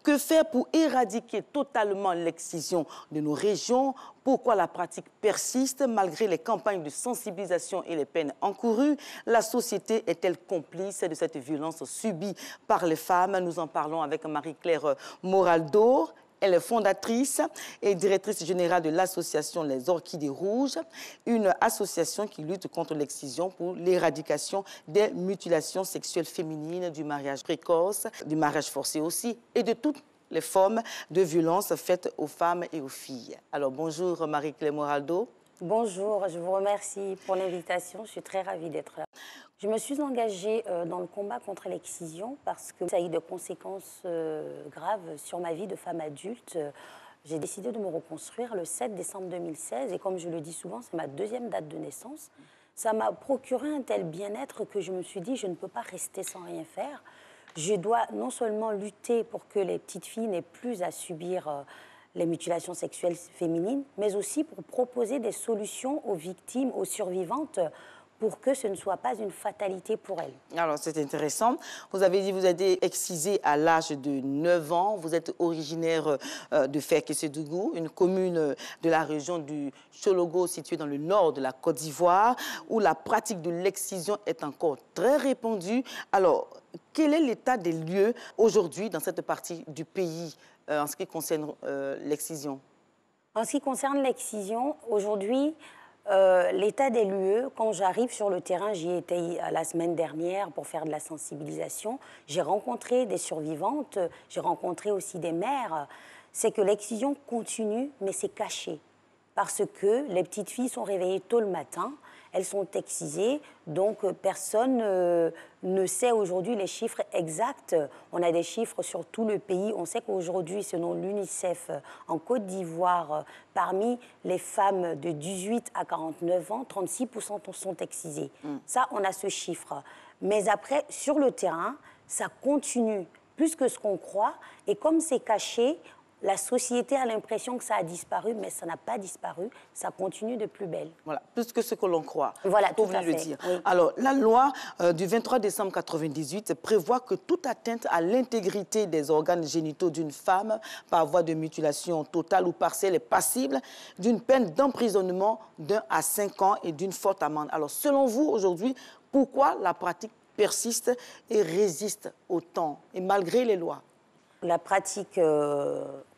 que faire pour éradiquer totalement l'excision de nos régions? Pourquoi la pratique persiste malgré les campagnes de sensibilisation et les peines encourues? La société est-elle complice de cette violence subie par les femmes? Nous en parlons avec Marie-Claire Moraldo, Elle est fondatrice et directrice générale de l'association Les Orchidées Rouges, une association qui lutte contre l'excision pour l'éradication des mutilations sexuelles féminines, du mariage précoce, du mariage forcé aussi, et de toutes les formes de violence faites aux femmes et aux filles. Alors bonjour Marie-Claire Moraldo. Bonjour, je vous remercie pour l'invitation, je suis très ravie d'être là. Je me suis engagée dans le combat contre l'excision parce que ça a eu des conséquences graves sur ma vie de femme adulte. J'ai décidé de me reconstruire le 7 décembre 2016 et comme je le dis souvent, c'est ma deuxième date de naissance. Ça m'a procuré un tel bien-être que je me suis dit je ne peux pas rester sans rien faire. Je dois non seulement lutter pour que les petites filles n'aient plus à subir les mutilations sexuelles féminines, mais aussi pour proposer des solutions aux victimes, aux survivantes, pour que ce ne soit pas une fatalité pour elles. Alors, c'est intéressant. Vous avez dit que vous êtes excisée à l'âge de 9 ans. Vous êtes originaire de Ferkessédougou, une commune de la région du Chologo, située dans le nord de la Côte d'Ivoire, où la pratique de l'excision est encore très répandue. Alors, quel est l'état des lieux aujourd'hui dans cette partie du pays en ce qui concerne l'excision? En ce qui concerne l'excision, aujourd'hui, l'état des lieux, quand j'arrive sur le terrain, j'y étais la semaine dernière pour faire de la sensibilisation, j'ai rencontré des survivantes, j'ai rencontré aussi des mères, c'est que l'excision continue, mais c'est caché. Parce que les petites filles sont réveillées tôt le matin, elles sont excisées, donc personne ne sait aujourd'hui les chiffres exacts. On a des chiffres sur tout le pays. On sait qu'aujourd'hui, selon l'UNICEF, en Côte d'Ivoire, parmi les femmes de 18 à 49 ans, 36% sont excisées. Ça, on a ce chiffre. Mais après, sur le terrain, ça continue plus que ce qu'on croit. Et comme c'est caché, la société a l'impression que ça a disparu, mais ça n'a pas disparu. Ça continue de plus belle. Voilà, plus que ce que l'on croit. Voilà, tout à fait. Le dire. Oui. Alors, la loi du 23 décembre 1998 prévoit que toute atteinte à l'intégrité des organes génitaux d'une femme par voie de mutilation totale ou partielle est passible d'une peine d'emprisonnement d'1 à 5 ans et d'une forte amende. Alors, selon vous, aujourd'hui, pourquoi la pratique persiste et résiste au temps, et malgré les lois? La pratique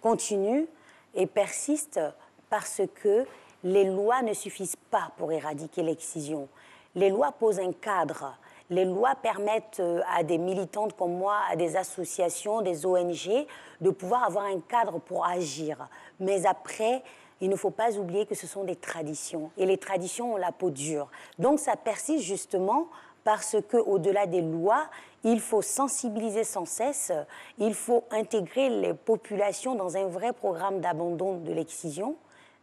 continue et persiste parce que les lois ne suffisent pas pour éradiquer l'excision. Les lois posent un cadre. Les lois permettent à des militantes comme moi, à des associations, des ONG, de pouvoir avoir un cadre pour agir. Mais après, il ne faut pas oublier que ce sont des traditions. Et les traditions ont la peau dure. Donc ça persiste justement parce qu'au-delà des lois, il faut sensibiliser sans cesse, il faut intégrer les populations dans un vrai programme d'abandon de l'excision,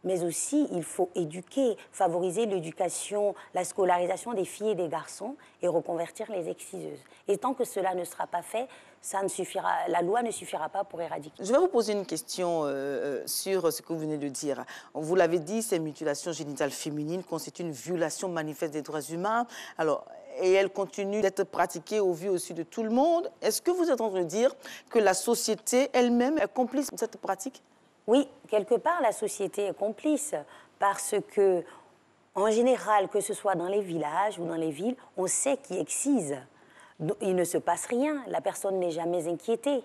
mais aussi il faut éduquer, favoriser l'éducation, la scolarisation des filles et des garçons et reconvertir les exciseuses. Et tant que cela ne sera pas fait, ça ne suffira, la loi ne suffira pas pour éradiquer. Je vais vous poser une question sur ce que vous venez de dire. Vous l'avez dit, ces mutilations génitales féminines constituent une violation manifeste des droits humains. Alors, et elle continue d'être pratiquée au vu aussi de tout le monde. Est-ce que vous êtes en train de dire que la société elle-même est complice de cette pratique? Oui, quelque part, la société est complice parce que, en général, que ce soit dans les villages ou dans les villes, on sait qui excise. Il ne se passe rien, la personne n'est jamais inquiétée.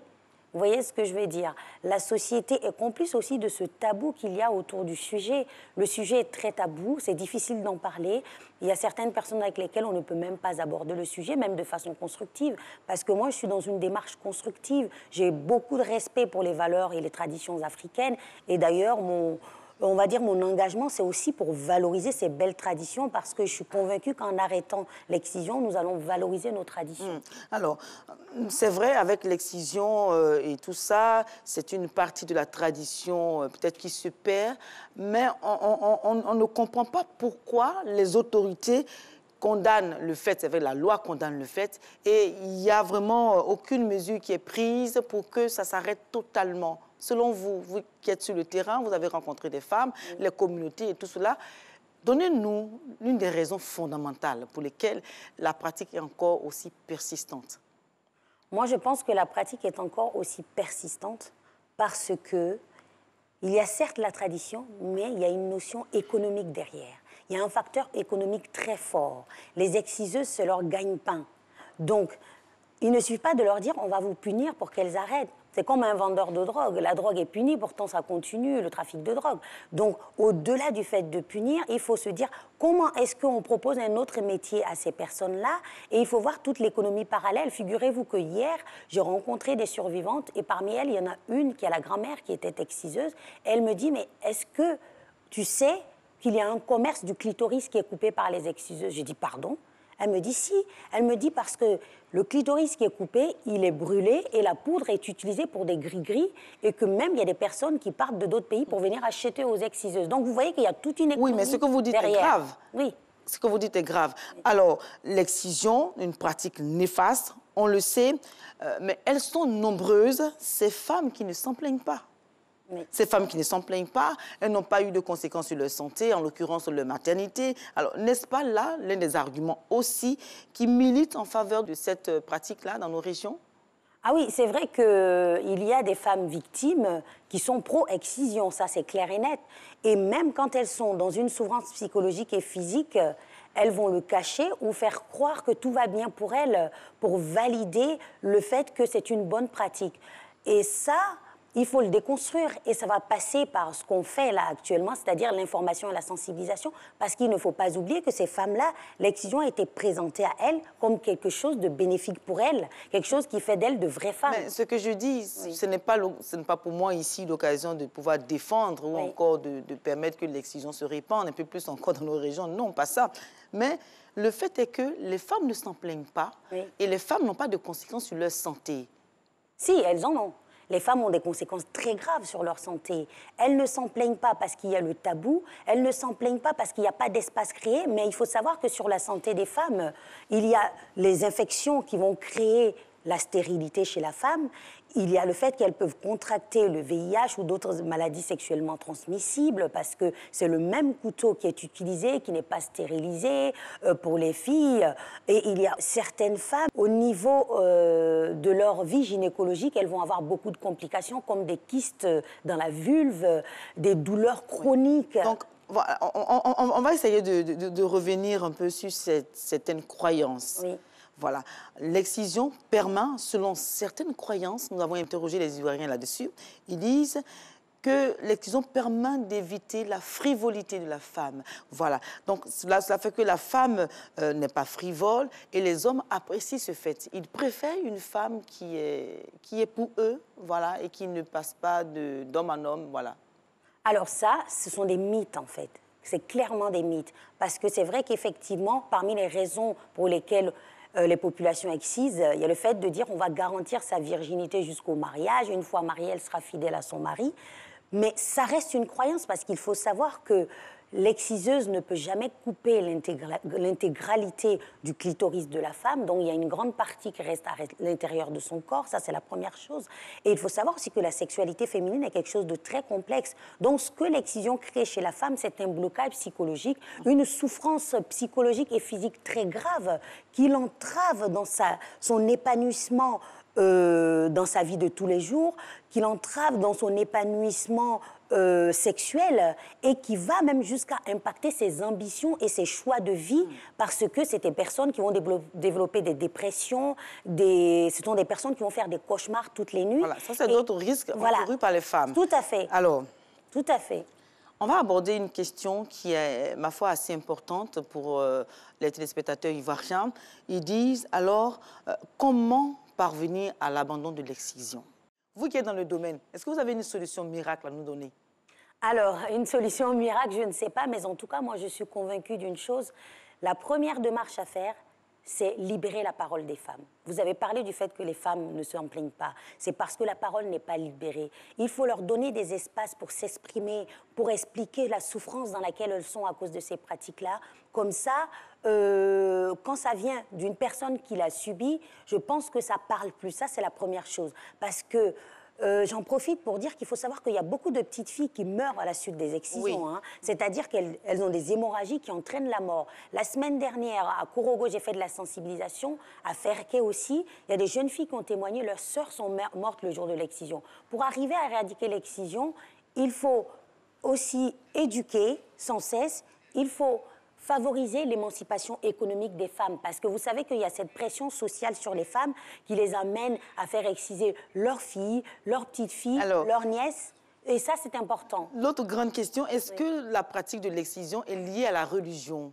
Vous voyez ce que je veux dire? La société est complice aussi de ce tabou qu'il y a autour du sujet. Le sujet est très tabou, c'est difficile d'en parler. Il y a certaines personnes avec lesquelles on ne peut même pas aborder le sujet, même de façon constructive. Parce que moi, je suis dans une démarche constructive. J'ai beaucoup de respect pour les valeurs et les traditions africaines. Et d'ailleurs, on va dire mon engagement, c'est aussi pour valoriser ces belles traditions parce que je suis convaincue qu'en arrêtant l'excision, nous allons valoriser nos traditions. Alors, c'est vrai, avec l'excision et tout ça, c'est une partie de la tradition peut-être qui se perd, mais on ne comprend pas pourquoi les autorités condamnent le fait, c'est vrai, la loi condamne le fait, et il n'y a vraiment aucune mesure qui est prise pour que ça s'arrête totalement. Selon vous, vous qui êtes sur le terrain, vous avez rencontré des femmes, les communautés et tout cela. Donnez-nous l'une des raisons fondamentales pour lesquelles la pratique est encore aussi persistante. Moi, je pense que la pratique est encore aussi persistante parce que il y a certes la tradition, mais il y a une notion économique derrière. Il y a un facteur économique très fort. Les exciseuses, c'est leur gagne-pain. Donc, il ne suffit pas de leur dire on va vous punir pour qu'elles arrêtent. C'est comme un vendeur de drogue. La drogue est punie, pourtant ça continue, le trafic de drogue. Donc, au-delà du fait de punir, il faut se dire comment est-ce qu'on propose un autre métier à ces personnes-là. Et il faut voir toute l'économie parallèle. Figurez-vous que hier, j'ai rencontré des survivantes et parmi elles, il y en a une qui a la grand-mère qui était exciseuse. Elle me dit, mais est-ce que tu sais qu'il y a un commerce du clitoris qui est coupé par les exciseuses? J'ai dit, pardon? Elle me dit si. Elle me dit parce que le clitoris qui est coupé, il est brûlé et la poudre est utilisée pour des gris-gris et que même il y a des personnes qui partent de d'autres pays pour venir acheter aux exciseuses. Donc vous voyez qu'il y a toute une économie. Oui, mais ce que vous dites derrière. est grave. Oui. Ce que vous dites est grave. Alors, l'excision, une pratique néfaste, on le sait, mais elles sont nombreuses, ces femmes qui ne s'en plaignent pas. Oui. Ces femmes qui ne s'en plaignent pas, elles n'ont pas eu de conséquences sur leur santé, en l'occurrence sur leur maternité. Alors, n'est-ce pas là l'un des arguments aussi qui militent en faveur de cette pratique-là dans nos régions? Ah oui, c'est vrai qu'il y a des femmes victimes qui sont pro-excision, ça c'est clair et net. Et même quand elles sont dans une souffrance psychologique et physique, elles vont le cacher ou faire croire que tout va bien pour elles pour valider le fait que c'est une bonne pratique. Et ça, il faut le déconstruire et ça va passer par ce qu'on fait là actuellement, c'est-à-dire l'information et la sensibilisation, parce qu'il ne faut pas oublier que ces femmes-là, l'excision a été présentée à elles comme quelque chose de bénéfique pour elles, quelque chose qui fait d'elles de vraies femmes. Mais ce que je dis, oui, ce n'est pas pour moi ici l'occasion de pouvoir défendre ou encore de permettre que l'excision se répande un peu plus encore dans nos régions, non, pas ça. Mais le fait est que les femmes ne s'en plaignent pas et les femmes n'ont pas de conséquences sur leur santé. Si, elles en ont. Les femmes ont des conséquences très graves sur leur santé. Elles ne s'en plaignent pas parce qu'il y a le tabou, elles ne s'en plaignent pas parce qu'il n'y a pas d'espace créé, mais il faut savoir que sur la santé des femmes, il y a les infections qui vont créer la stérilité chez la femme, il y a le fait qu'elles peuvent contracter le VIH ou d'autres maladies sexuellement transmissibles parce que c'est le même couteau qui est utilisé, qui n'est pas stérilisé pour les filles. Et il y a certaines femmes, au niveau de leur vie gynécologique, elles vont avoir beaucoup de complications comme des kystes dans la vulve, des douleurs chroniques. Donc, voilà, on va essayer de revenir un peu sur certaines croyances. Oui. Voilà. L'excision permet, selon certaines croyances, nous avons interrogé les Ivoiriens là-dessus, ils disent que l'excision permet d'éviter la frivolité de la femme. Voilà. Donc, cela fait que la femme n'est pas frivole et les hommes apprécient ce fait. Ils préfèrent une femme qui est pour eux, voilà, et qui ne passe pas d'homme en homme, voilà. Alors ça, ce sont des mythes, en fait. C'est clairement des mythes. Parce que c'est vrai qu'effectivement, parmi les raisons pour lesquelles les populations excisent, il y a le fait de dire on va garantir sa virginité jusqu'au mariage. Une fois mariée, elle sera fidèle à son mari. Mais ça reste une croyance parce qu'il faut savoir que l'exciseuse ne peut jamais couper l'intégralité du clitoris de la femme. Donc, il y a une grande partie qui reste à l'intérieur de son corps. Ça, c'est la première chose. Et il faut savoir aussi que la sexualité féminine est quelque chose de très complexe. Donc, ce que l'excision crée chez la femme, c'est un blocage psychologique, une souffrance psychologique et physique très grave qui l'entrave dans son épanouissement dans sa vie de tous les jours, qui l'entrave dans son épanouissement sexuel et qui va même jusqu'à impacter ses ambitions et ses choix de vie parce que c'est des personnes qui vont développer des dépressions, ce sont des personnes qui vont faire des cauchemars toutes les nuits. Voilà, ça c'est d'autres risques encourus par les femmes. Tout à fait. Alors, tout à fait. On va aborder une question qui est, ma foi, assez importante pour les téléspectateurs ivoiriens. Ils disent alors, comment parvenir à l'abandon de l'excision? Vous qui êtes dans le domaine, est-ce que vous avez une solution miracle à nous donner? Alors, une solution miracle, je ne sais pas, mais en tout cas, moi, je suis convaincue d'une chose. La première démarche à faire, c'est libérer la parole des femmes. Vous avez parlé du fait que les femmes ne s'en plaignent pas. C'est parce que la parole n'est pas libérée. Il faut leur donner des espaces pour s'exprimer, pour expliquer la souffrance dans laquelle elles sont à cause de ces pratiques-là. Comme ça, quand ça vient d'une personne qui l'a subi, je pense que ça parle plus. Ça, c'est la première chose. Parce que j'en profite pour dire qu'il faut savoir qu'il y a beaucoup de petites filles qui meurent à la suite des excisions. Oui. Hein. C'est-à-dire qu'elles ont des hémorragies qui entraînent la mort. La semaine dernière, à Korogo, j'ai fait de la sensibilisation. À Ferké aussi, il y a des jeunes filles qui ont témoigné, leurs sœurs sont mortes le jour de l'excision. Pour arriver à éradiquer l'excision, il faut aussi éduquer sans cesse. Il faut favoriser l'émancipation économique des femmes. Parce que vous savez qu'il y a cette pression sociale sur les femmes qui les amène à faire exciser leurs filles, leurs petites-filles, leurs nièces. Et ça, c'est important. L'autre grande question, est-ce que la pratique de l'excision est liée à la religion?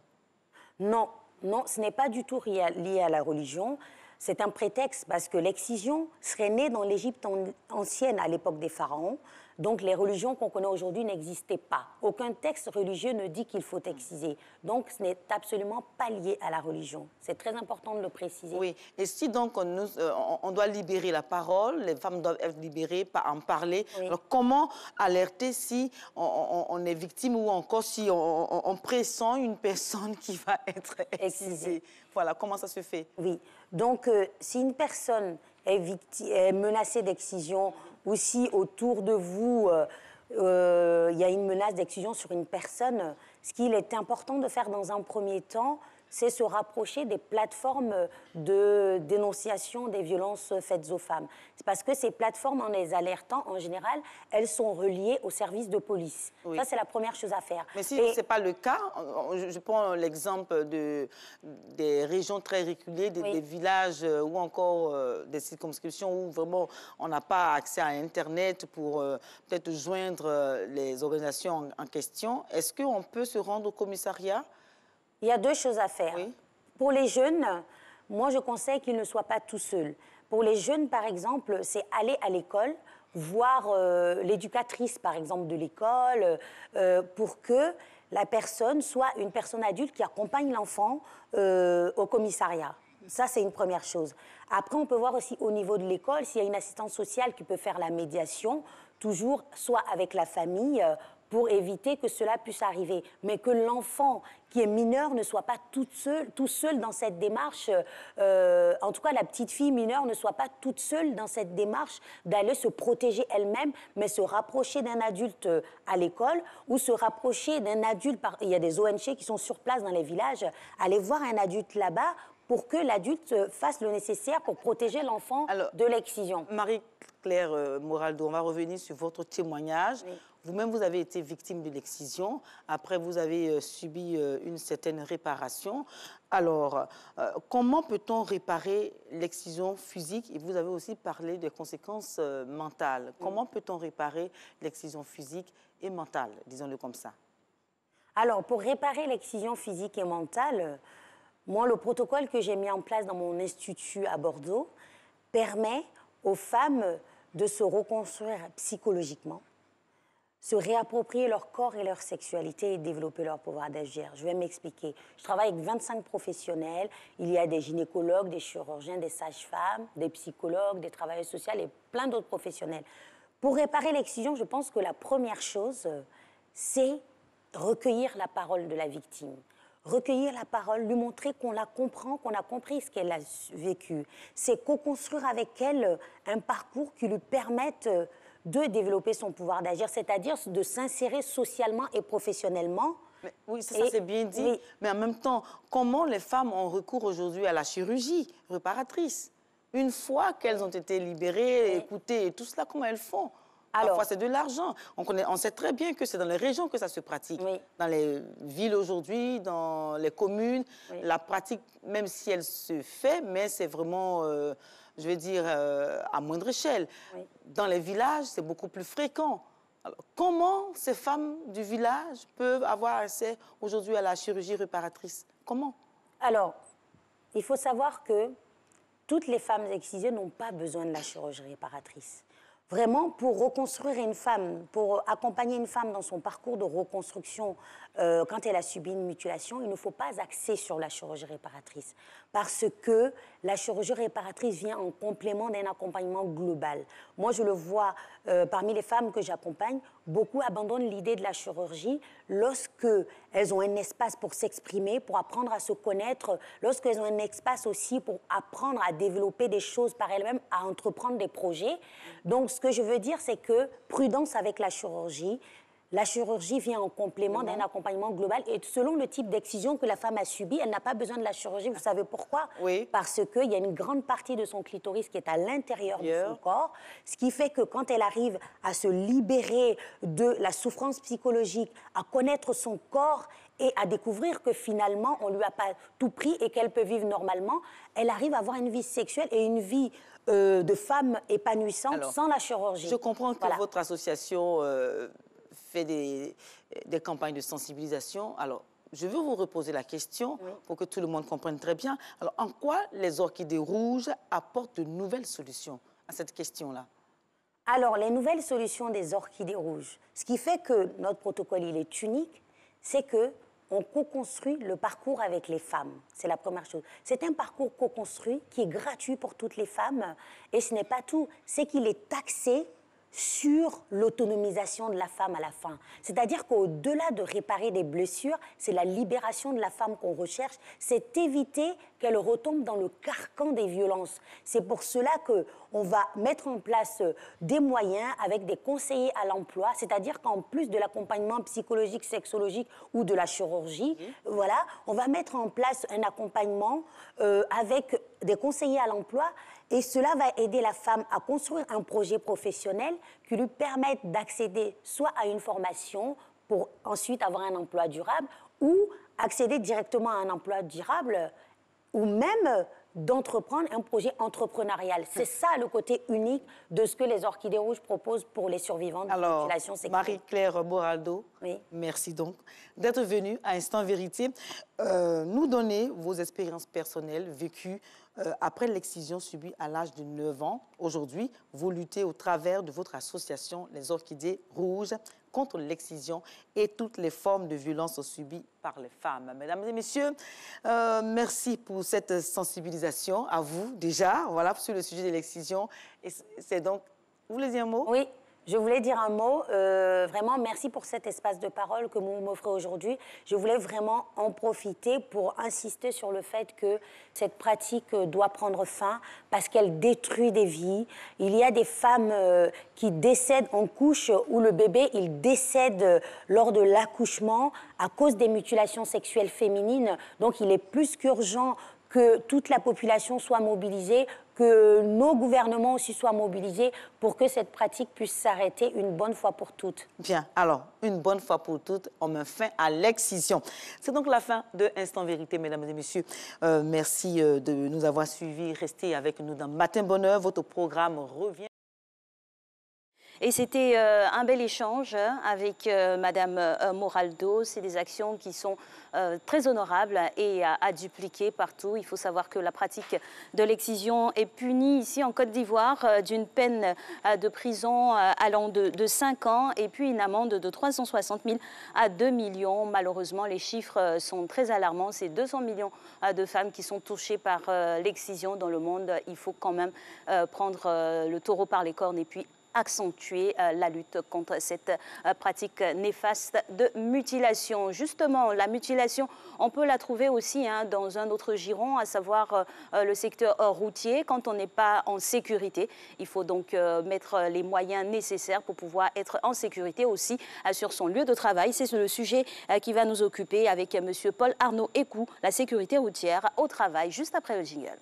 Non, non, ce n'est pas du tout lié à la religion. C'est un prétexte parce que l'excision serait née dans l'Égypte ancienne à l'époque des pharaons. Donc les religions qu'on connaît aujourd'hui n'existaient pas. Aucun texte religieux ne dit qu'il faut exciser. Donc ce n'est absolument pas lié à la religion. C'est très important de le préciser. Oui, et si donc on doit libérer la parole, les femmes doivent être libérées, en parler, alors comment alerter si on est victime ou encore si on pressent une personne qui va être excisée? Voilà, comment ça se fait? Oui, donc si une personne est menacée d'excision, ou si autour de vous, il y a une menace d'excision sur une personne, ce qu'il est important de faire dans un premier temps, c'est se rapprocher des plateformes de dénonciation des violences faites aux femmes. C'est parce que ces plateformes, en les alertant, en général, elles sont reliées aux services de police. Oui. Ça, c'est la première chose à faire. Mais si ce n'est pas le cas, je prends l'exemple des régions très reculées, des villages ou encore des circonscriptions où vraiment on n'a pas accès à Internet pour peut-être joindre les organisations en question. Est-ce qu'on peut se rendre au commissariat? Il y a deux choses à faire. Oui. Pour les jeunes, moi, je conseille qu'ils ne soient pas tout seuls. Pour les jeunes, par exemple, c'est aller à l'école, voir l'éducatrice, par exemple, de l'école, pour que la personne soit une personne adulte qui accompagne l'enfant au commissariat. Ça, c'est une première chose. Après, on peut voir aussi au niveau de l'école s'il y a une assistante sociale qui peut faire la médiation, toujours soit avec la famille, pour éviter que cela puisse arriver. Mais que l'enfant qui est mineur ne soit pas tout seul dans cette démarche, en tout cas la petite fille mineure ne soit pas toute seule dans cette démarche d'aller se protéger elle-même, mais se rapprocher d'un adulte à l'école ou se rapprocher d'un adulte, il y a des ONG qui sont sur place dans les villages, aller voir un adulte là-bas pour que l'adulte fasse le nécessaire pour protéger l'enfant de l'excision. Marie-Claire Moraldo, on va revenir sur votre témoignage. Oui. Vous-même, vous avez été victime de l'excision. Après, vous avez subi une certaine réparation. Alors, comment peut-on réparer l'excision physique? Et vous avez aussi parlé des conséquences mentales. Comment peut-on réparer l'excision physique et mentale, disons-le comme ça? Alors, pour réparer l'excision physique et mentale, moi, le protocole que j'ai mis en place dans mon institut à Bordeaux permet aux femmes de se reconstruire psychologiquement, se réapproprier leur corps et leur sexualité et développer leur pouvoir d'agir. Je vais m'expliquer. Je travaille avec 25 professionnels. Il y a des gynécologues, des chirurgiens, des sages-femmes, des psychologues, des travailleurs sociaux et plein d'autres professionnels. Pour réparer l'excision, je pense que la première chose, c'est recueillir la parole de la victime. Recueillir la parole, lui montrer qu'on la comprend, qu'on a compris ce qu'elle a vécu. C'est co-construire avec elle un parcours qui lui permette de développer son pouvoir d'agir, c'est-à-dire de s'insérer socialement et professionnellement. Oui, ça c'est bien dit. Oui. Mais en même temps, comment les femmes ont recours aujourd'hui à la chirurgie réparatrice? Une fois qu'elles ont été libérées, écoutées et tout cela, comment elles font? Parfois, c'est de l'argent. On sait très bien que c'est dans les régions que ça se pratique. Oui. Dans les villes aujourd'hui, dans les communes, la pratique, même si elle se fait, mais c'est vraiment, je vais dire, à moindre échelle. Oui. Dans les villages, c'est beaucoup plus fréquent. Alors, comment ces femmes du village peuvent avoir accès aujourd'hui à la chirurgie réparatrice? Comment? Alors, il faut savoir que toutes les femmes excisées n'ont pas besoin de la chirurgie réparatrice. Vraiment, pour reconstruire une femme, pour accompagner une femme dans son parcours de reconstruction quand elle a subi une mutilation, il ne faut pas axer sur la chirurgie réparatrice. Parce que la chirurgie réparatrice vient en complément d'un accompagnement global. Moi, je le vois parmi les femmes que j'accompagne, beaucoup abandonnent l'idée de la chirurgie lorsqu'elles ont un espace pour s'exprimer, pour apprendre à se connaître, lorsqu'elles ont un espace aussi pour apprendre à développer des choses par elles-mêmes, à entreprendre des projets. Donc, ce que je veux dire, c'est que prudence avec la chirurgie. La chirurgie vient en complément d'un accompagnement global et selon le type d'excision que la femme a subi, elle n'a pas besoin de la chirurgie. Vous savez pourquoi? Oui. Parce qu'il y a une grande partie de son clitoris qui est à l'intérieur de son corps, ce qui fait que quand elle arrive à se libérer de la souffrance psychologique, à connaître son corps et à découvrir que finalement, on ne lui a pas tout pris et qu'elle peut vivre normalement, elle arrive à avoir une vie sexuelle et une vie de femme épanouissante sans la chirurgie. Je comprends que votre association fait des campagnes de sensibilisation. Alors, je veux vous reposer la question pour que tout le monde comprenne très bien. Alors, en quoi les orchidées rouges apportent de nouvelles solutions à cette question-là? Alors, les nouvelles solutions des orchidées rouges, ce qui fait que notre protocole il est unique, c'est qu'on co-construit le parcours avec les femmes. C'est la première chose. C'est un parcours co-construit qui est gratuit pour toutes les femmes. Et ce n'est pas tout, c'est qu'il est axé sur l'autonomisation de la femme à la fin. C'est-à-dire qu'au-delà de réparer des blessures, c'est la libération de la femme qu'on recherche, c'est éviter qu'elle retombe dans le carcan des violences. C'est pour cela qu'on va mettre en place des moyens avec des conseillers à l'emploi, c'est-à-dire qu'en plus de l'accompagnement psychologique, sexologique ou de la chirurgie, voilà, on va mettre en place un accompagnement avec des conseillers à l'emploi. Et cela va aider la femme à construire un projet professionnel qui lui permette d'accéder soit à une formation pour ensuite avoir un emploi durable ou accéder directement à un emploi durable ou même d'entreprendre un projet entrepreneurial. C'est ça le côté unique de ce que les Orchidées Rouges proposent pour les survivantes de mutilation sexuelle. Marie-Claire Boraldo, merci donc d'être venue à Instant Vérité nous donner vos expériences personnelles vécues après l'excision subie à l'âge de 9 ans. Aujourd'hui, vous luttez au travers de votre association Les Orchidées Rouges contre l'excision et toutes les formes de violence subies par les femmes. Mesdames et messieurs, merci pour cette sensibilisation à vous déjà, voilà, sur le sujet de l'excision. C'est donc, vous voulez dire un mot? Oui. Je voulais dire un mot, vraiment merci pour cet espace de parole que vous m'offrez aujourd'hui. Je voulais vraiment en profiter pour insister sur le fait que cette pratique doit prendre fin parce qu'elle détruit des vies. Il y a des femmes qui décèdent en couche où le bébé il décède lors de l'accouchement à cause des mutilations sexuelles féminines. Donc il est plus qu'urgent que toute la population soit mobilisée, que nos gouvernements aussi soient mobilisés pour que cette pratique puisse s'arrêter une bonne fois pour toutes. Bien, alors, une bonne fois pour toutes, on met fin à l'excision. C'est donc la fin de Instant Vérité, mesdames et messieurs. Merci de nous avoir suivis. Restez avec nous dans Matin Bonheur. Votre programme revient. Et c'était un bel échange avec Madame Moraldo. C'est des actions qui sont très honorables et à dupliquer partout. Il faut savoir que la pratique de l'excision est punie ici en Côte d'Ivoire d'une peine de prison allant de 5 ans et puis une amende de 360 000 à 2 millions. Malheureusement, les chiffres sont très alarmants. C'est 200 millions de femmes qui sont touchées par l'excision dans le monde. Il faut quand même prendre le taureau par les cornes et puis accentuer la lutte contre cette pratique néfaste de mutilation. Justement, la mutilation, on peut la trouver aussi dans un autre giron, à savoir le secteur routier. Quand on n'est pas en sécurité, il faut donc mettre les moyens nécessaires pour pouvoir être en sécurité aussi sur son lieu de travail. C'est le sujet qui va nous occuper avec M. Paul Arnaud Écou, la sécurité routière au travail, juste après le jingle.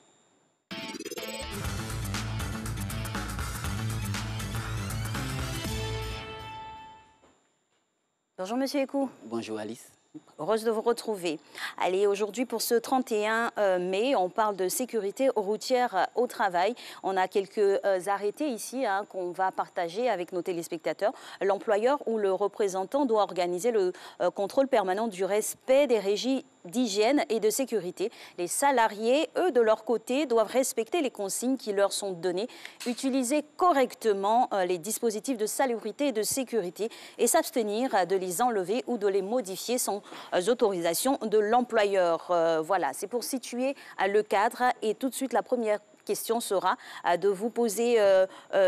Bonjour Monsieur Écou. Bonjour Alice. Heureuse de vous retrouver. Allez, aujourd'hui pour ce 31 mai, on parle de sécurité routière au travail. On a quelques arrêtés ici qu'on va partager avec nos téléspectateurs. L'employeur ou le représentant doit organiser le contrôle permanent du respect des régies d'hygiène et de sécurité. Les salariés, eux, de leur côté, doivent respecter les consignes qui leur sont données, utiliser correctement les dispositifs de salubrité et de sécurité et s'abstenir de les enlever ou de les modifier sans autorisation de l'employeur. Voilà, c'est pour situer le cadre. Et tout de suite, la première question sera de vous poser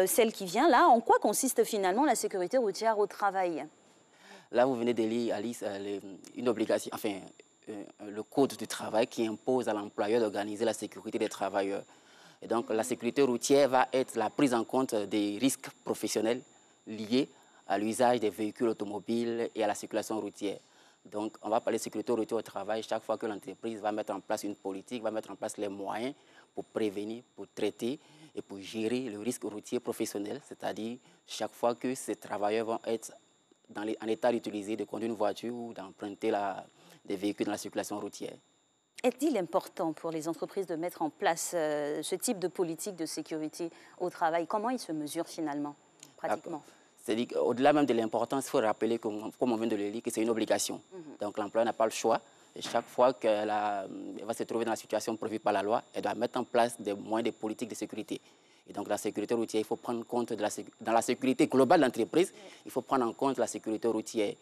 celle qui vient là. En quoi consiste finalement la sécurité routière au travail? Là, vous venez de lire, Alice, une obligation, enfin, le code du travail qui impose à l'employeur d'organiser la sécurité des travailleurs. Et donc, la sécurité routière va être la prise en compte des risques professionnels liés à l'usage des véhicules automobiles et à la circulation routière. Donc, on va parler de sécurité routière au travail chaque fois que l'entreprise va mettre en place une politique, va mettre en place les moyens pour prévenir, pour traiter et pour gérer le risque routier professionnel, c'est-à-dire chaque fois que ces travailleurs vont être en état d'utiliser, de conduire une voiture ou d'emprunter des véhicules dans la circulation routière. Est-il important pour les entreprises de mettre en place ce type de politique de sécurité au travail? Comment ils se mesurent finalement, pratiquement? C'est-à-dire qu'au-delà même de l'importance, il faut rappeler, comme on vient de le lire, que c'est une obligation. Donc l'employeur n'a pas le choix. Et chaque fois qu'elle va se trouver dans la situation prévue par la loi, elle doit mettre en place des moyens de politique de sécurité. Et donc la sécurité routière, il faut prendre compte dans la sécurité globale de l'entreprise, il faut prendre en compte la sécurité routière.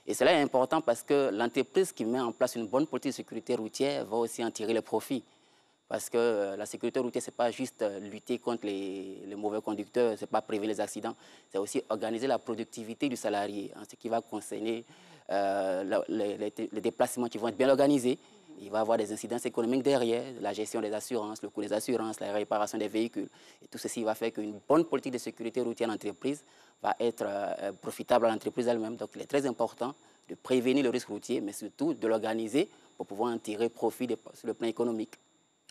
Et cela est important parce que l'entreprise qui met en place une bonne politique de sécurité routière va aussi en tirer les profits. Parce que la sécurité routière, ce n'est pas juste lutter contre les mauvais conducteurs, ce n'est pas prévenir les accidents, c'est aussi organiser la productivité du salarié, en ce qui va concerner les déplacements qui vont être bien organisés. Il va y avoir des incidences économiques derrière, la gestion des assurances, le coût des assurances, la réparation des véhicules. Et tout ceci va faire qu'une bonne politique de sécurité routière en entreprise va être profitable à l'entreprise elle-même. Donc il est très important de prévenir le risque routier, mais surtout de l'organiser pour pouvoir en tirer profit sur le plan économique.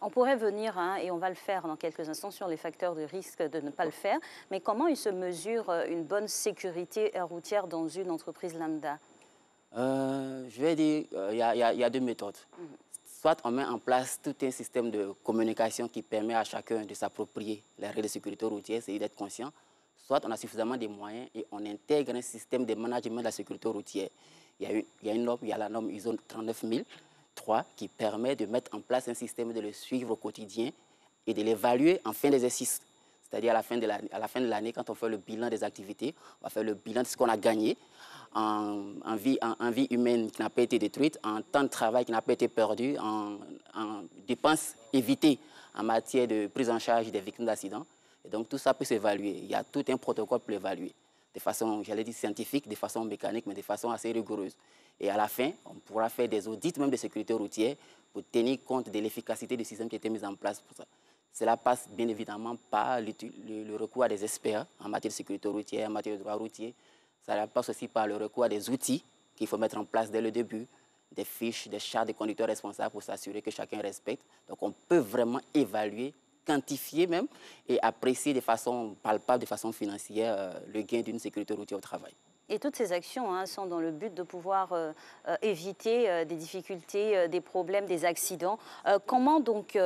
On pourrait venir, et on va le faire dans quelques instants, sur les facteurs de risque de ne pas le faire. Mais comment il se mesure une bonne sécurité routière dans une entreprise lambda? Je vais dire, il y a deux méthodes. Soit on met en place tout un système de communication qui permet à chacun de s'approprier les règles de sécurité routière, c'est d'être conscient. Soit on a suffisamment de moyens et on intègre un système de management de la sécurité routière. Il y a une norme, il y a la norme ISO 39003 qui permet de mettre en place un système de le suivre au quotidien et de l'évaluer en fin d'exercice. C'est-à-dire à la fin de l'année, quand on fait le bilan des activités, on va faire le bilan de ce qu'on a gagné en vie humaine qui n'a pas été détruite, en temps de travail qui n'a pas été perdu, en dépenses évitées en matière de prise en charge des victimes d'accidents. Et donc tout ça peut s'évaluer. Il y a tout un protocole pour l'évaluer, de façon, j'allais dire scientifique, de façon mécanique, mais de façon assez rigoureuse. Et à la fin, on pourra faire des audits même de sécurité routière pour tenir compte de l'efficacité du système qui a été mis en place pour ça. Cela passe bien évidemment par le recours à des experts en matière de sécurité routière, en matière de droit routier. Ça passe aussi par le recours à des outils qu'il faut mettre en place dès le début, des fiches, des chartes de conducteurs responsables pour s'assurer que chacun respecte. Donc on peut vraiment évaluer, quantifier même et apprécier de façon palpable, de façon financière, le gain d'une sécurité routière au travail. Et toutes ces actions sont dans le but de pouvoir éviter des difficultés, des problèmes, des accidents. Comment donc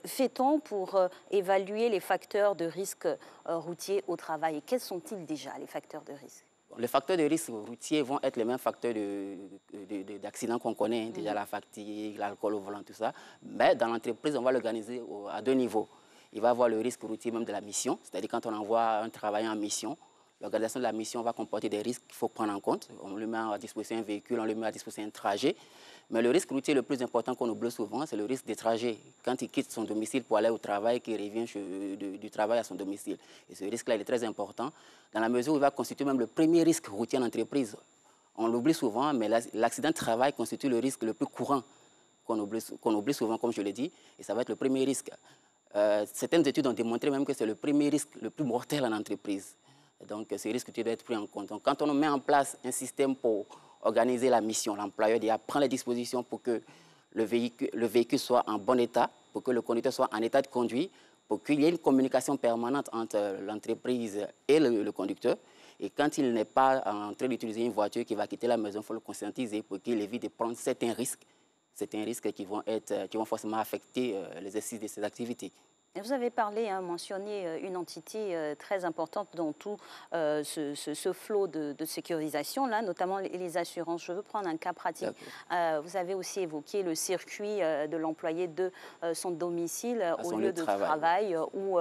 fait-on pour évaluer les facteurs de risque routier au travail? Et quels sont-ils déjà, les facteurs de risque? Les facteurs de risque routier vont être les mêmes facteurs d'accidents qu'on connaît, déjà la fatigue, l'alcool au volant, tout ça. Mais dans l'entreprise, on va l'organiser à deux niveaux. Il va y avoir le risque routier même de la mission, c'est-à-dire quand on envoie un travailleur en mission, l'organisation de la mission va comporter des risques qu'il faut prendre en compte. On lui met à disposition un véhicule, on lui met à disposition un trajet. Mais le risque routier le plus important qu'on oublie souvent, c'est le risque des trajets. Quand il quitte son domicile pour aller au travail, qu'il revient du travail à son domicile. Et ce risque-là, il est très important, dans la mesure où il va constituer même le premier risque routier en entreprise. On l'oublie souvent, mais l'accident de travail constitue le risque le plus courant qu'on oublie souvent, comme je l'ai dit, et ça va être le premier risque. Certaines études ont démontré même que c'est le premier risque le plus mortel en entreprise. Donc, ce risque doit être pris en compte. Donc, quand on met en place un système pour organiser la mission, l'employeur prend les dispositions pour que le véhicule soit en bon état, pour que le conducteur soit en état de conduire, pour qu'il y ait une communication permanente entre l'entreprise et le conducteur. Et quand il n'est pas en train d'utiliser une voiture qui va quitter la maison, il faut le conscientiser pour qu'il évite de prendre certains risques qui vont forcément affecter l'exercice de ses activités. Et vous avez parlé, mentionné une entité très importante dans tout ce flot de sécurisation, là, notamment les assurances. Je veux prendre un cas pratique. Vous avez aussi évoqué le circuit de l'employé de son domicile au lieu de travail ou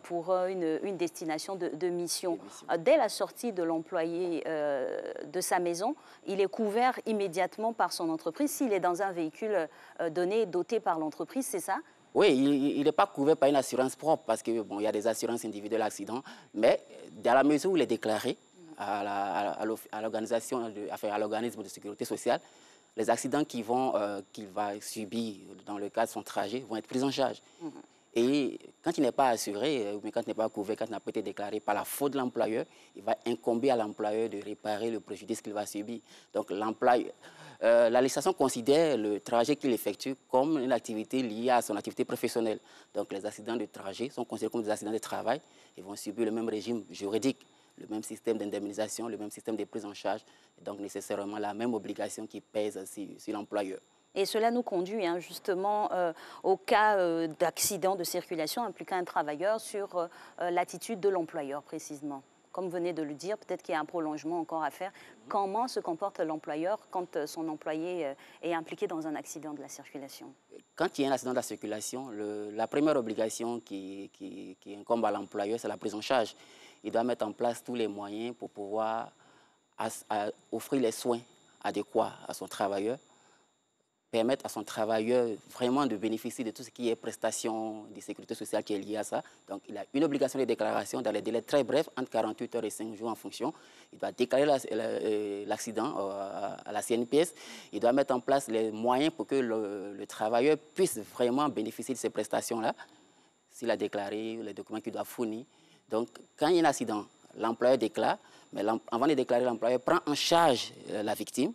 pour une destination de mission. Dès la sortie de l'employé de sa maison, il est couvert immédiatement par son entreprise s'il est dans un véhicule doté par l'entreprise, c'est ça? Oui, il n'est pas couvert par une assurance propre parce qu'il y a des assurances individuelles accidents, mais dans la mesure où il est déclaré à l'organisation, à l'organisme de sécurité sociale, les accidents qu'il va subir dans le cadre de son trajet vont être pris en charge. Et quand il n'est pas assuré, mais quand il n'est pas couvert, quand il n'a pas été déclaré par la faute de l'employeur, il va incomber à l'employeur de réparer le préjudice qu'il va subir. Donc la législation considère le trajet qu'il effectue comme une activité liée à son activité professionnelle. Donc les accidents de trajet sont considérés comme des accidents de travail et vont subir le même régime juridique, le même système d'indemnisation, le même système de prise en charge, et donc nécessairement la même obligation qui pèse sur l'employeur. Et cela nous conduit justement au cas d'accident de circulation impliquant un travailleur sur l'attitude de l'employeur précisément. Comme vous venez de le dire, peut-être qu'il y a un prolongement encore à faire. Comment se comporte l'employeur quand son employé est impliqué dans un accident de la circulation? Quand il y a un accident de la circulation, la première obligation qui incombe à l'employeur, c'est la prise en charge. Il doit mettre en place tous les moyens pour pouvoir offrir les soins adéquats à son travailleur, permettre à son travailleur vraiment de bénéficier de tout ce qui est prestations de sécurité sociale qui est lié à ça. Donc, il a une obligation de déclaration dans les délais très brefs, entre 48 heures et 5 jours en fonction. Il doit déclarer l'accident à la CNPS. Il doit mettre en place les moyens pour que le travailleur puisse vraiment bénéficier de ces prestations-là, s'il a déclaré les documents qu'il doit fournir. Donc, quand il y a un accident, l'employeur déclare, mais avant de déclarer, l'employeur prend en charge la victime,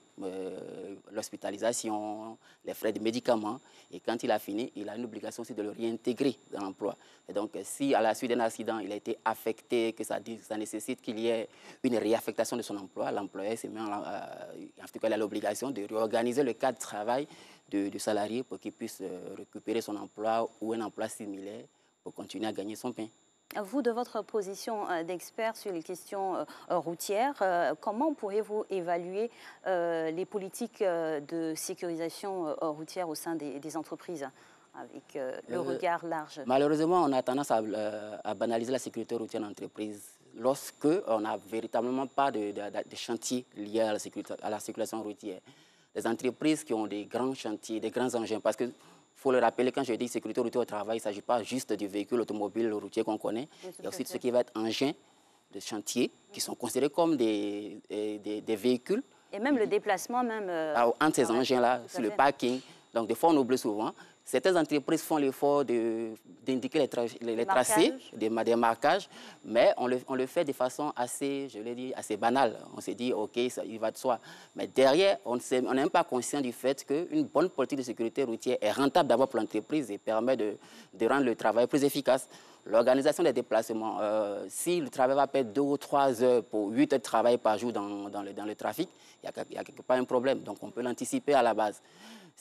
l'hospitalisation, les frais de médicaments. Et quand il a fini, il a une obligation aussi de le réintégrer dans l'emploi. Et donc, si à la suite d'un accident, il a été affecté, que ça nécessite qu'il y ait une réaffectation de son emploi, l'employeur en tout cas, il a l'obligation de réorganiser le cadre de travail du salarié pour qu'il puisse récupérer son emploi ou un emploi similaire pour continuer à gagner son pain. Vous, de votre position d'expert sur les questions routières, comment pourriez-vous évaluer les politiques de sécurisation routière au sein des entreprises avec le regard large? Malheureusement, on a tendance à banaliser la sécurité routière en entreprise lorsqu'on n'a véritablement pas de chantier lié à la circulation routière. Les entreprises qui ont des grands chantiers, des grands engins, parce que il faut le rappeler, quand je dis sécurité routière au travail, il ne s'agit pas juste du véhicule automobile routier qu'on connaît. Il y a aussi ce qui va être engins de chantier, qui sont considérés comme des véhicules. Et même le déplacement, entre ces engins-là, sur le parking. Donc, des fois, on oublie souvent. Certaines entreprises font l'effort d'indiquer les tracés, des marquages, mais on le fait de façon assez, je l'ai dit, assez banale. On s'est dit, OK, ça, il va de soi. Mais derrière, on n'est même pas conscient du fait qu'une bonne politique de sécurité routière est rentable d'abord pour l'entreprise et permet de rendre le travail plus efficace. L'organisation des déplacements, si le travail va perdre 2 ou 3 heures pour 8 heures de travail par jour dans le trafic, il y a quelque part un problème. Donc, on peut l'anticiper à la base.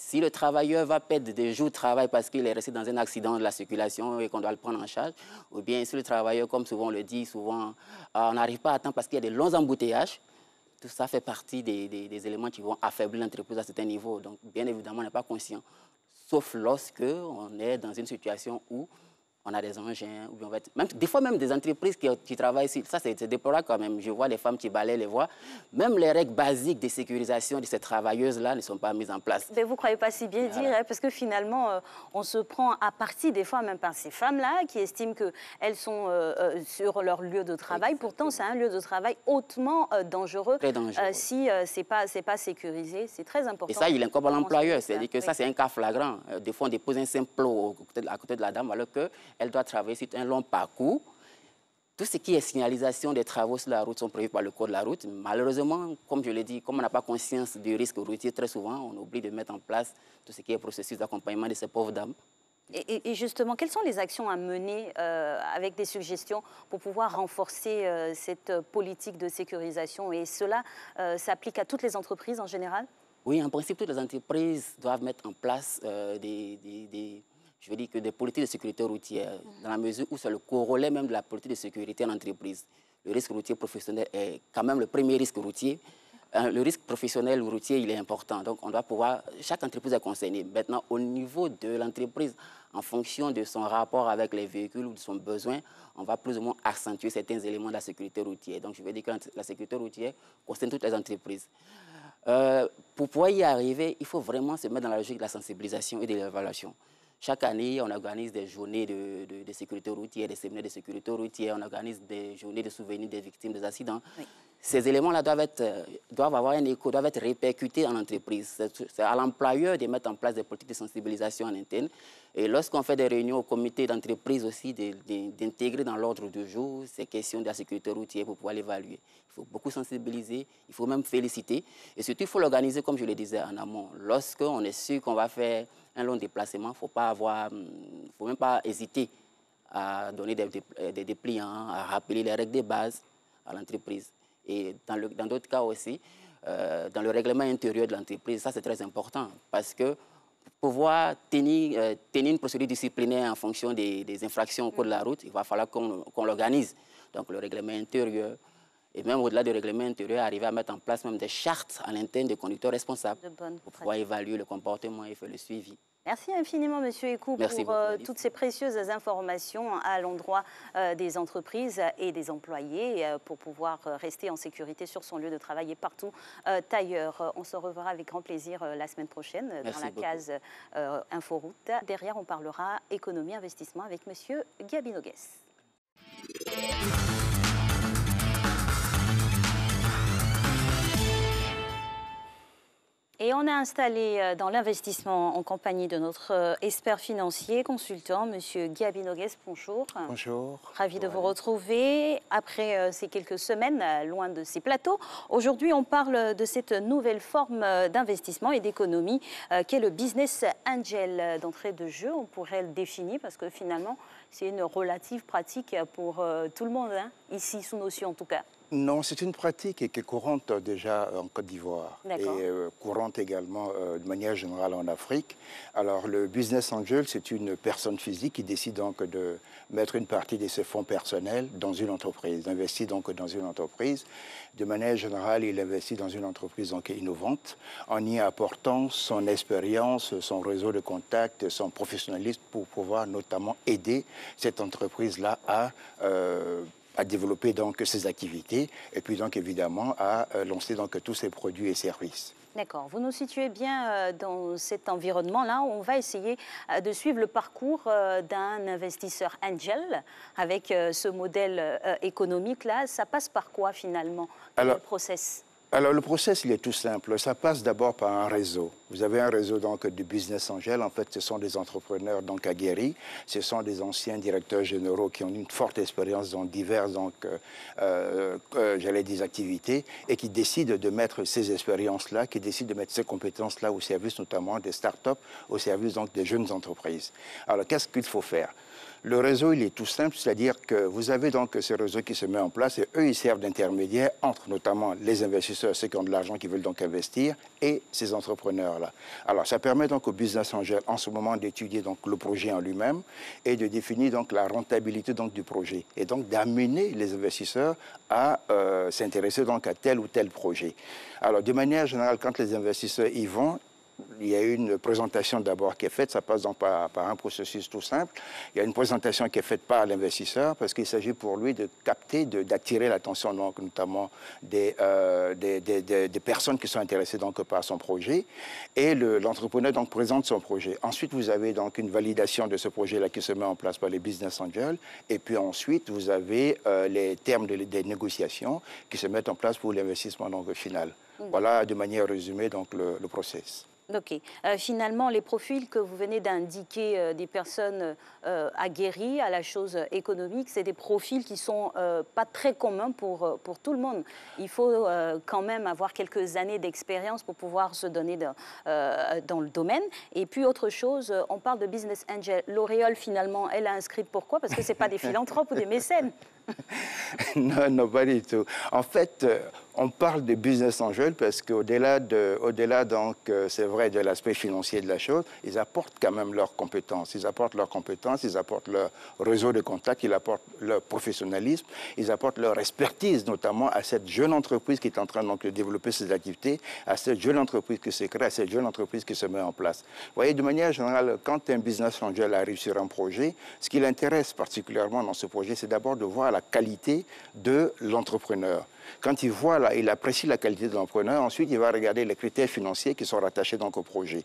Si le travailleur va perdre des jours de travail parce qu'il est resté dans un accident de la circulation et qu'on doit le prendre en charge, ou bien si le travailleur, comme souvent on le dit, on n'arrive pas à temps parce qu'il y a de longs embouteillages, tout ça fait partie des éléments qui vont affaiblir l'entreprise à certains niveaux. Donc, bien évidemment, on n'est pas conscient, sauf lorsque on est dans une situation où on a des engins, ou bien des fois même des entreprises qui travaillent ici. Ça, c'est déplorable quand même. Je vois les femmes qui balayent les voies. Même les règles basiques de sécurisation de ces travailleuses-là ne sont pas mises en place. Mais vous ne croyez pas si bien dire, hein, parce que finalement, on se prend à partie des fois même par ces femmes-là qui estiment qu'elles sont sur leur lieu de travail. Pourtant, c'est un lieu de travail hautement dangereux. Très dangereux. Si ce n'est pas sécurisé, c'est très important. Et ça, il incombe à l'employeur. C'est-à-dire que ça, c'est un cas flagrant. Des fois, on dépose un simple plot à côté de la dame, alors que elle doit travailler sur un long parcours. Tout ce qui est signalisation des travaux sur la route sont prévus par le code de la route. Malheureusement, comme je l'ai dit, comme on n'a pas conscience du risque routier, très souvent, on oublie de mettre en place tout ce qui est processus d'accompagnement de ces pauvres dames. Et justement, quelles sont les actions à mener avec des suggestions pour pouvoir renforcer cette politique de sécurisation? Et cela s'applique à toutes les entreprises en général? Oui, en principe, toutes les entreprises doivent mettre en place je veux dire que des politiques de sécurité routière, dans la mesure où c'est le corollaire même de la politique de sécurité en entreprise. Le risque routier professionnel est quand même le premier risque routier. Le risque professionnel routier, il est important. Donc, on doit pouvoir, chaque entreprise est concernée. Maintenant, au niveau de l'entreprise, en fonction de son rapport avec les véhicules ou de son besoin, on va plus ou moins accentuer certains éléments de la sécurité routière. Donc, je veux dire que la sécurité routière concerne toutes les entreprises. Pour pouvoir y arriver, il faut vraiment se mettre dans la logique de la sensibilisation et de l'évaluation. Chaque année, on organise des journées de sécurité routière, des séminaires de sécurité routière, on organise des journées de souvenirs des victimes des accidents. Oui. ces éléments-là doivent avoir un écho, doivent être répercutés en entreprise. C'est à l'employeur de mettre en place des politiques de sensibilisation en interne. Et lorsqu'on fait des réunions au comité d'entreprise aussi, d'intégrer dans l'ordre du jour ces questions de la sécurité routière pour pouvoir l'évaluer. Il faut beaucoup sensibiliser, il faut même féliciter. Et surtout, il faut l'organiser, comme je le disais en amont. Lorsqu'on est sûr qu'on va faire un long déplacement, il ne faut même pas hésiter à donner des dépliants, à rappeler les règles de base à l'entreprise. Et dans d'autres cas aussi, dans le règlement intérieur de l'entreprise, ça c'est très important parce que pour pouvoir tenir une procédure disciplinaire en fonction des infractions au cours de la route, il va falloir qu'on l'organise. Donc le règlement intérieur, et même au-delà du règlement intérieur, arriver à mettre en place même des chartes à l'interne des conducteurs responsables pour pouvoir évaluer le comportement et faire le suivi. Merci infiniment, Monsieur Ekou, pour toutes ces précieuses informations à l'endroit des entreprises et des employés pour pouvoir rester en sécurité sur son lieu de travail et partout ailleurs. On se reverra avec grand plaisir la semaine prochaine dans la case Inforoute. Derrière, on parlera économie, investissement avec Monsieur Gabi Nogues. Et on a installé dans l'investissement en compagnie de notre expert financier, consultant, M. Gabi Nogues. Bonjour. Bonjour. Ravi de vous retrouver après ces quelques semaines loin de ces plateaux. Aujourd'hui, on parle de cette nouvelle forme d'investissement et d'économie qu'est le business angel. D'entrée de jeu, on pourrait le définir parce que finalement, c'est une relative pratique pour tout le monde, hein, ici, sous nos cieux en tout cas. Non, c'est une pratique qui est courante déjà en Côte d'Ivoire et courante également de manière générale en Afrique. Alors le business angel, c'est une personne physique qui décide donc de mettre une partie de ses fonds personnels dans une entreprise, investit donc dans une entreprise. De manière générale, il investit dans une entreprise donc innovante en y apportant son expérience, son réseau de contacts, son professionnalisme pour pouvoir notamment aider cette entreprise-là à développer donc ses activités et puis donc évidemment à lancer donc tous ses produits et services. D'accord. Vous nous situez bien dans cet environnement-là. On va essayer de suivre le parcours d'un investisseur angel avec ce modèle économique-là. Ça passe par quoi finalement, le process? Alors, le process, il est tout simple. Ça passe d'abord par un réseau. Vous avez un réseau donc de business angel. En fait, ce sont des entrepreneurs donc aguerris. Ce sont des anciens directeurs généraux qui ont une forte expérience dans diverses des activités et qui décident de mettre ces expériences-là, qui décident de mettre ces compétences-là au service notamment des startups, au service donc des jeunes entreprises. Alors, qu'est-ce qu'il faut faire? Le réseau, il est tout simple, c'est-à-dire que vous avez donc ce réseau qui se met en place et eux, ils servent d'intermédiaires entre notamment les investisseurs, ceux qui ont de l'argent, qui veulent donc investir, et ces entrepreneurs-là. Alors, ça permet donc au business angel en ce moment d'étudier donc le projet en lui-même et de définir donc la rentabilité donc du projet et donc d'amener les investisseurs à s'intéresser donc à tel ou tel projet. Alors, de manière générale, quand les investisseurs y vont, il y a une présentation d'abord qui est faite, ça passe donc par un processus tout simple. Il y a une présentation qui est faite par l'investisseur parce qu'il s'agit pour lui de capter, d'attirer l'attention donc notamment des personnes qui sont intéressées donc par son projet et l'entrepreneur donc présente son projet. Ensuite, vous avez donc une validation de ce projet-là qui se met en place par les business angels et puis ensuite, vous avez les termes des négociations qui se mettent en place pour l'investissement donc final. Voilà de manière résumée donc le process. Ok. Finalement, les profils que vous venez d'indiquer des personnes aguerries à la chose économique, c'est des profils qui ne sont pas très communs pour tout le monde. Il faut quand même avoir quelques années d'expérience pour pouvoir se donner dans le domaine. Et puis autre chose, on parle de business angel. L'Oréal, finalement, elle a inscrit pourquoi? Parce que ce n'est pas des philanthropes ou des mécènes. Non, non, pas du tout. En fait, on parle de business angel parce qu'au-delà donc, c'est vrai, de l'aspect financier de la chose, ils apportent quand même leurs compétences. Ils apportent leurs compétences, ils apportent leur réseau de contacts, ils apportent leur professionnalisme, ils apportent leur expertise, notamment à cette jeune entreprise qui est en train donc, de développer ses activités, à cette jeune entreprise qui se crée, à cette jeune entreprise qui se met en place. Vous voyez, de manière générale, quand un business angel arrive sur un projet, ce qui l'intéresse particulièrement dans ce projet, c'est d'abord de voir la qualité de l'entrepreneur. Quand il voit là, il apprécie la qualité de l'entrepreneur, ensuite il va regarder les critères financiers qui sont rattachés donc au projet.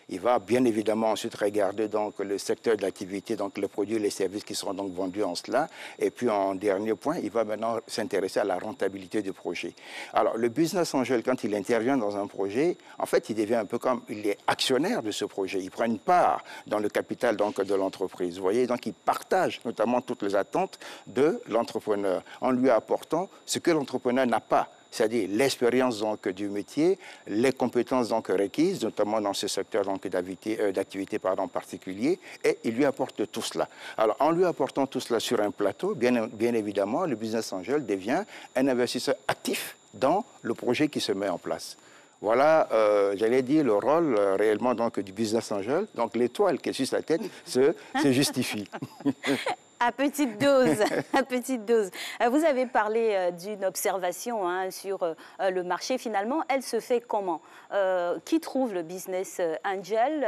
Il va bien évidemment ensuite regarder donc le secteur de l'activité, donc les produits et les services qui seront donc vendus en cela. Et puis en dernier point, il va maintenant s'intéresser à la rentabilité du projet. Alors le business angel, quand il intervient dans un projet, en fait il devient un peu comme, il est actionnaire de ce projet. Il prend une part dans le capital donc de l'entreprise. Vous voyez, donc il partage notamment toutes les attentes de l'entrepreneur en lui apportant ce que l'entrepreneur n'a pas, c'est-à-dire l'expérience donc du métier, les compétences donc requises, notamment dans ce secteur donc d'activité particulier, et il lui apporte tout cela. Alors en lui apportant tout cela sur un plateau, bien évidemment, le business angel devient un investisseur actif dans le projet qui se met en place. Voilà, j'allais dire, le rôle réellement donc, du business angel. Donc l'étoile qui est sur sa tête se justifie. À petite dose, à petite dose. Vous avez parlé d'une observation sur le marché. Finalement, elle se fait comment? Qui trouve le business angel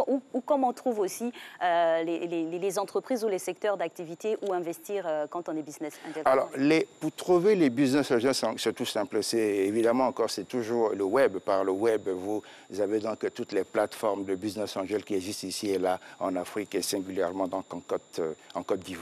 ou comment on trouve aussi les entreprises ou les secteurs d'activité où investir quand on est business angel? Alors, pour trouver les business angels, c'est tout simple. C'est évidemment encore, c'est toujours le web. Par le web, vous avez donc toutes les plateformes de business angel qui existent ici et là en Afrique et singulièrement donc en Côte d'Ivoire.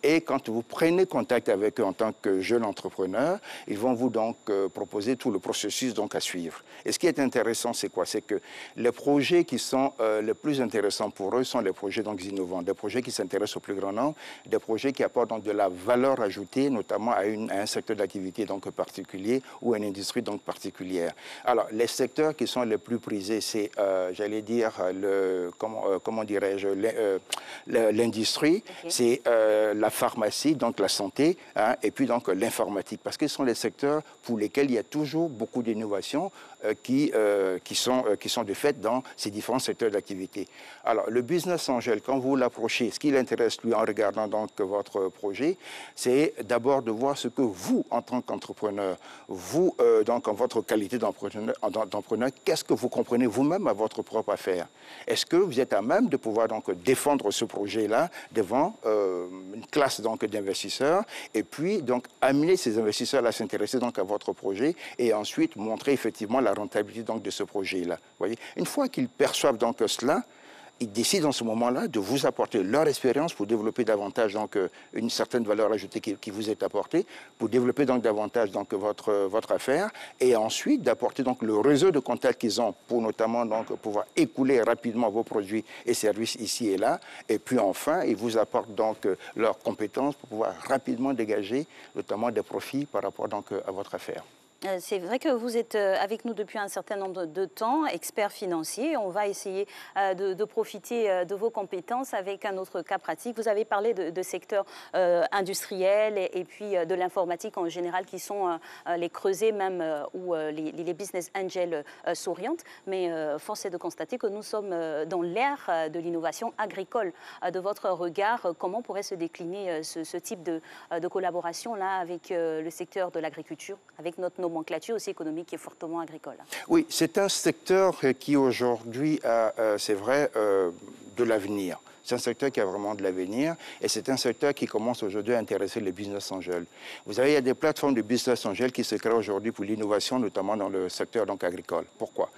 Et quand vous prenez contact avec eux en tant que jeune entrepreneur, ils vont vous donc proposer tout le processus donc à suivre. Et ce qui est intéressant, c'est quoi? C'est que les projets qui sont les plus intéressants pour eux sont les projets donc innovants, des projets qui s'intéressent au plus grand nombre, des projets qui apportent donc de la valeur ajoutée, notamment à un secteur d'activité donc particulier ou à une industrie donc particulière. Alors, les secteurs qui sont les plus prisés, c'est, j'allais dire, comment dirais-je, l'industrie, okay. C'est la pharmacie, donc la santé, et puis donc l'informatique, parce que ce sont les secteurs pour lesquels il y a toujours beaucoup d'innovations qui sont de fait dans ces différents secteurs d'activité. Alors, le business angel, quand vous l'approchez, ce qui l'intéresse, lui, en regardant donc votre projet, c'est d'abord de voir ce que vous, en tant qu'entrepreneur, vous, donc en votre qualité d'entrepreneur, qu'est-ce que vous comprenez vous-même à votre propre affaire? Est-ce que vous êtes à même de pouvoir donc défendre ce projet-là devant une classe donc d'investisseurs et puis donc amener ces investisseurs à s'intéresser donc à votre projet et ensuite montrer effectivement la rentabilité donc de ce projet-là. Voyez, une fois qu'ils perçoivent donc cela, ils décident en ce moment-là de vous apporter leur expérience pour développer davantage donc, une certaine valeur ajoutée qui vous est apportée, pour développer donc davantage donc, votre affaire, et ensuite d'apporter donc le réseau de contacts qu'ils ont pour notamment donc, pouvoir écouler rapidement vos produits et services ici et là, et puis enfin, ils vous apportent donc leurs compétences pour pouvoir rapidement dégager notamment des profits par rapport donc, à votre affaire. C'est vrai que vous êtes avec nous depuis un certain nombre de temps, expert financier. On va essayer de profiter de vos compétences avec un autre cas pratique. Vous avez parlé de secteurs industriels et puis de l'informatique en général qui sont les creusets même où les business angels s'orientent. Mais force est de constater que nous sommes dans l'ère de l'innovation agricole. De votre regard, comment pourrait se décliner ce type de collaboration-là avec le secteur de l'agriculture, avec notre nomenclature aussi économique et fortement agricole? Oui, c'est un secteur qui aujourd'hui a, c'est vrai, de l'avenir. C'est un secteur qui a vraiment de l'avenir et c'est un secteur qui commence aujourd'hui à intéresser les business angels. Vous savez, il y a des plateformes de business angels qui se créent aujourd'hui pour l'innovation, notamment dans le secteur donc, agricole. Pourquoi?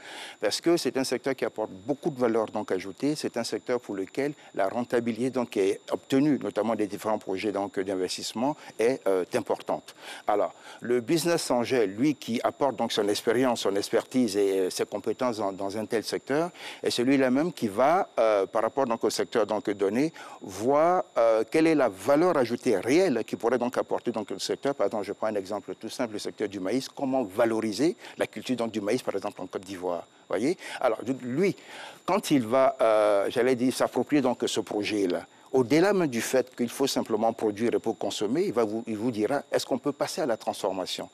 Parce que c'est un secteur qui apporte beaucoup de valeur donc, ajoutée. C'est un secteur pour lequel la rentabilité donc, qui est obtenue, notamment des différents projets d'investissement, est importante. Alors, le business angel, lui, qui apporte donc, son expérience, son expertise et ses compétences dans un tel secteur, est celui-là même qui va, par rapport donc, au secteur donc, donné, voir quelle est la valeur ajoutée réelle qui pourrait donc apporter donc, le secteur. Par exemple, je prends un exemple tout simple, le secteur du maïs. Comment valoriser la culture donc, du maïs, par exemple, en Côte d'Ivoire? Voyez? Alors, lui, quand il va, j'allais dire, s'approprier donc ce projet-là, au-delà même du fait qu'il faut simplement produire et pour consommer, il vous dira, est-ce qu'on peut passer à la transformation?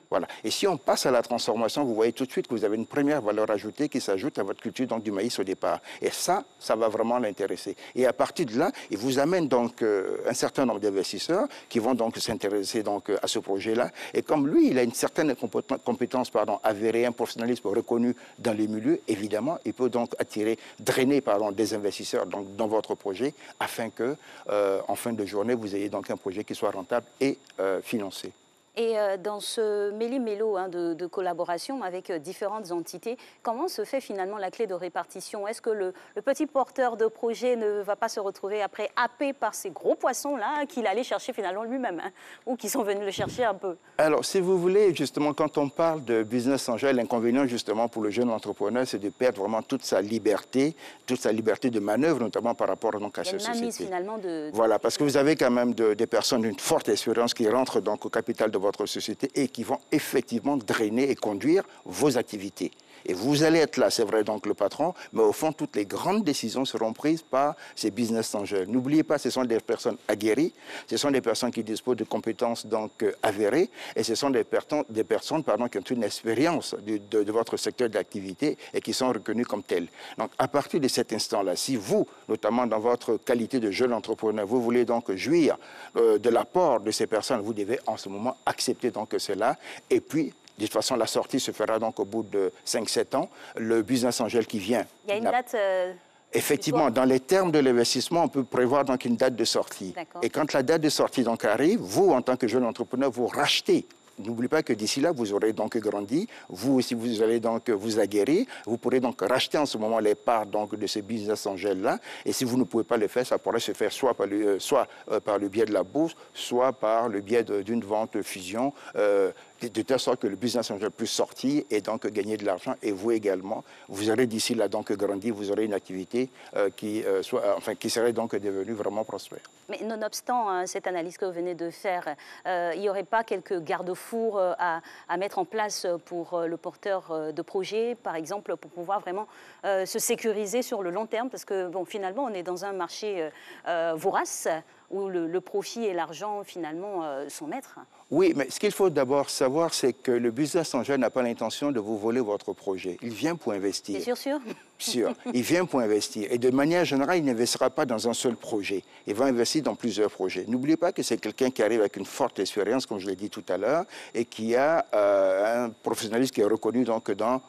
Voilà. Et si on passe à la transformation, vous voyez tout de suite que vous avez une première valeur ajoutée qui s'ajoute à votre culture donc, du maïs au départ. Et ça va vraiment l'intéresser. Et à partir de là, il vous amène donc un certain nombre d'investisseurs qui vont donc s'intéresser donc à ce projet-là. Et comme lui, il a une certaine compétence avérée, un professionnalisme reconnu dans les milieux, évidemment, il peut donc drainer des investisseurs donc, dans votre projet afin que, en fin de journée, vous ayez donc un projet qui soit rentable et financé. Et dans ce méli-mélo de collaboration avec différentes entités, comment se fait finalement la clé de répartition? Est-ce que le petit porteur de projet ne va pas se retrouver après happé par ces gros poissons-là qu'il allait chercher finalement lui-même, hein, ou qui sont venus le chercher un peu? Alors, si vous voulez, justement, quand on parle de business angel, l'inconvénient justement pour le jeune entrepreneur, c'est de perdre vraiment toute sa liberté de manœuvre, notamment par rapport donc, à cette société. Mise, finalement, Voilà, parce que vous avez quand même des personnes d'une forte expérience qui rentrent donc au capital de votre société et qui vont effectivement drainer et conduire vos activités. Et vous allez être là, c'est vrai, donc le patron, mais au fond, toutes les grandes décisions seront prises par ces business angels. N'oubliez pas, ce sont des personnes aguerries, ce sont des personnes qui disposent de compétences donc avérées, et ce sont des personnes qui ont une expérience de votre secteur d'activité et qui sont reconnues comme telles. Donc, à partir de cet instant-là, si vous, notamment dans votre qualité de jeune entrepreneur, vous voulez donc jouir de l'apport de ces personnes, vous devez en ce moment accepter donc cela, et puis de toute façon, la sortie se fera donc au bout de 5-7 ans. Le business angel qui vient... Il y a une date... Effectivement, dans les termes de l'investissement, on peut prévoir donc une date de sortie. Et quand la date de sortie donc arrive, vous, en tant que jeune entrepreneur, vous rachetez. N'oubliez pas que d'ici là, vous aurez donc grandi. Vous aussi, vous allez donc vous aguerrir. Vous pourrez donc racheter en ce moment les parts donc, de ce business angel-là. Et si vous ne pouvez pas le faire, ça pourrait se faire soit par le biais de la bourse, soit par le biais d'une vente fusion, de telle sorte que le business angel puisse sortir et donc gagner de l'argent. Et vous également, vous aurez d'ici là donc grandi, vous aurez une activité qui serait donc devenue vraiment prospère. Mais nonobstant cette analyse que vous venez de faire, il n'y aurait pas quelques garde-fous à mettre en place pour le porteur de projet, par exemple, pour pouvoir vraiment se sécuriser sur le long terme? Parce que bon, finalement, on est dans un marché vorace où le profit et l'argent, finalement, sont maîtres. Oui, mais ce qu'il faut d'abord savoir, c'est que le business angel n'a pas l'intention de vous voler votre projet. Il vient pour investir. C'est sûr? Sûr. Il vient pour investir. Et de manière générale, il n'investira pas dans un seul projet. Il va investir dans plusieurs projets. N'oubliez pas que c'est quelqu'un qui arrive avec une forte expérience, comme je l'ai dit tout à l'heure, et qui a un professionnalisme qui est reconnu donc, dans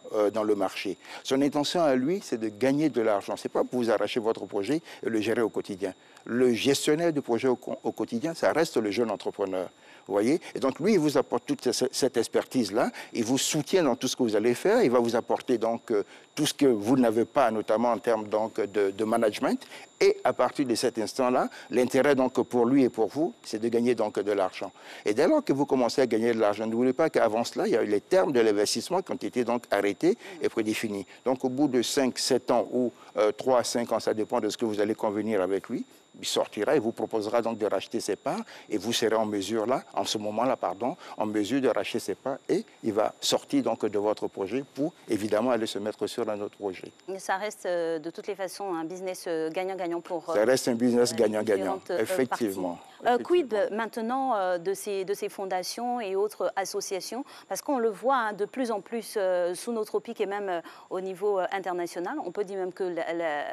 le marché. Son intention à lui, c'est de gagner de l'argent. Ce n'est pas pour vous arracher votre projet et le gérer au quotidien. Le gestionnaire du projet au quotidien, ça reste le jeune entrepreneur. Vous voyez? Et donc, lui, il vous apporte toute cette expertise-là. Il vous soutient dans tout ce que vous allez faire. Il va vous apporter donc tout ce que vous n'avez pas, notamment en termes donc, de management. Et à partir de cet instant-là, l'intérêt donc pour lui et pour vous, c'est de gagner donc de l'argent. Et dès lors que vous commencez à gagner de l'argent, n'oubliez pas qu'avant cela, il y a eu les termes de l'investissement qui ont été donc arrêtés et prédéfinis. Donc, au bout de 5-7 ans ou 3 à 5 ans, ça dépend de ce que vous allez convenir avec lui, il sortira et vous proposera donc de racheter ses parts et vous serez en mesure là, en ce moment-là, pardon, en mesure de racheter ses parts et il va sortir donc de votre projet pour évidemment aller se mettre sur un autre projet. Mais ça reste de toutes les façons un business gagnant-gagnant pour... Ça reste un business gagnant-gagnant, effectivement. Quid maintenant de ces fondations et autres associations? Parce qu'on le voit de plus en plus sous nos tropiques et même au niveau international. On peut dire même que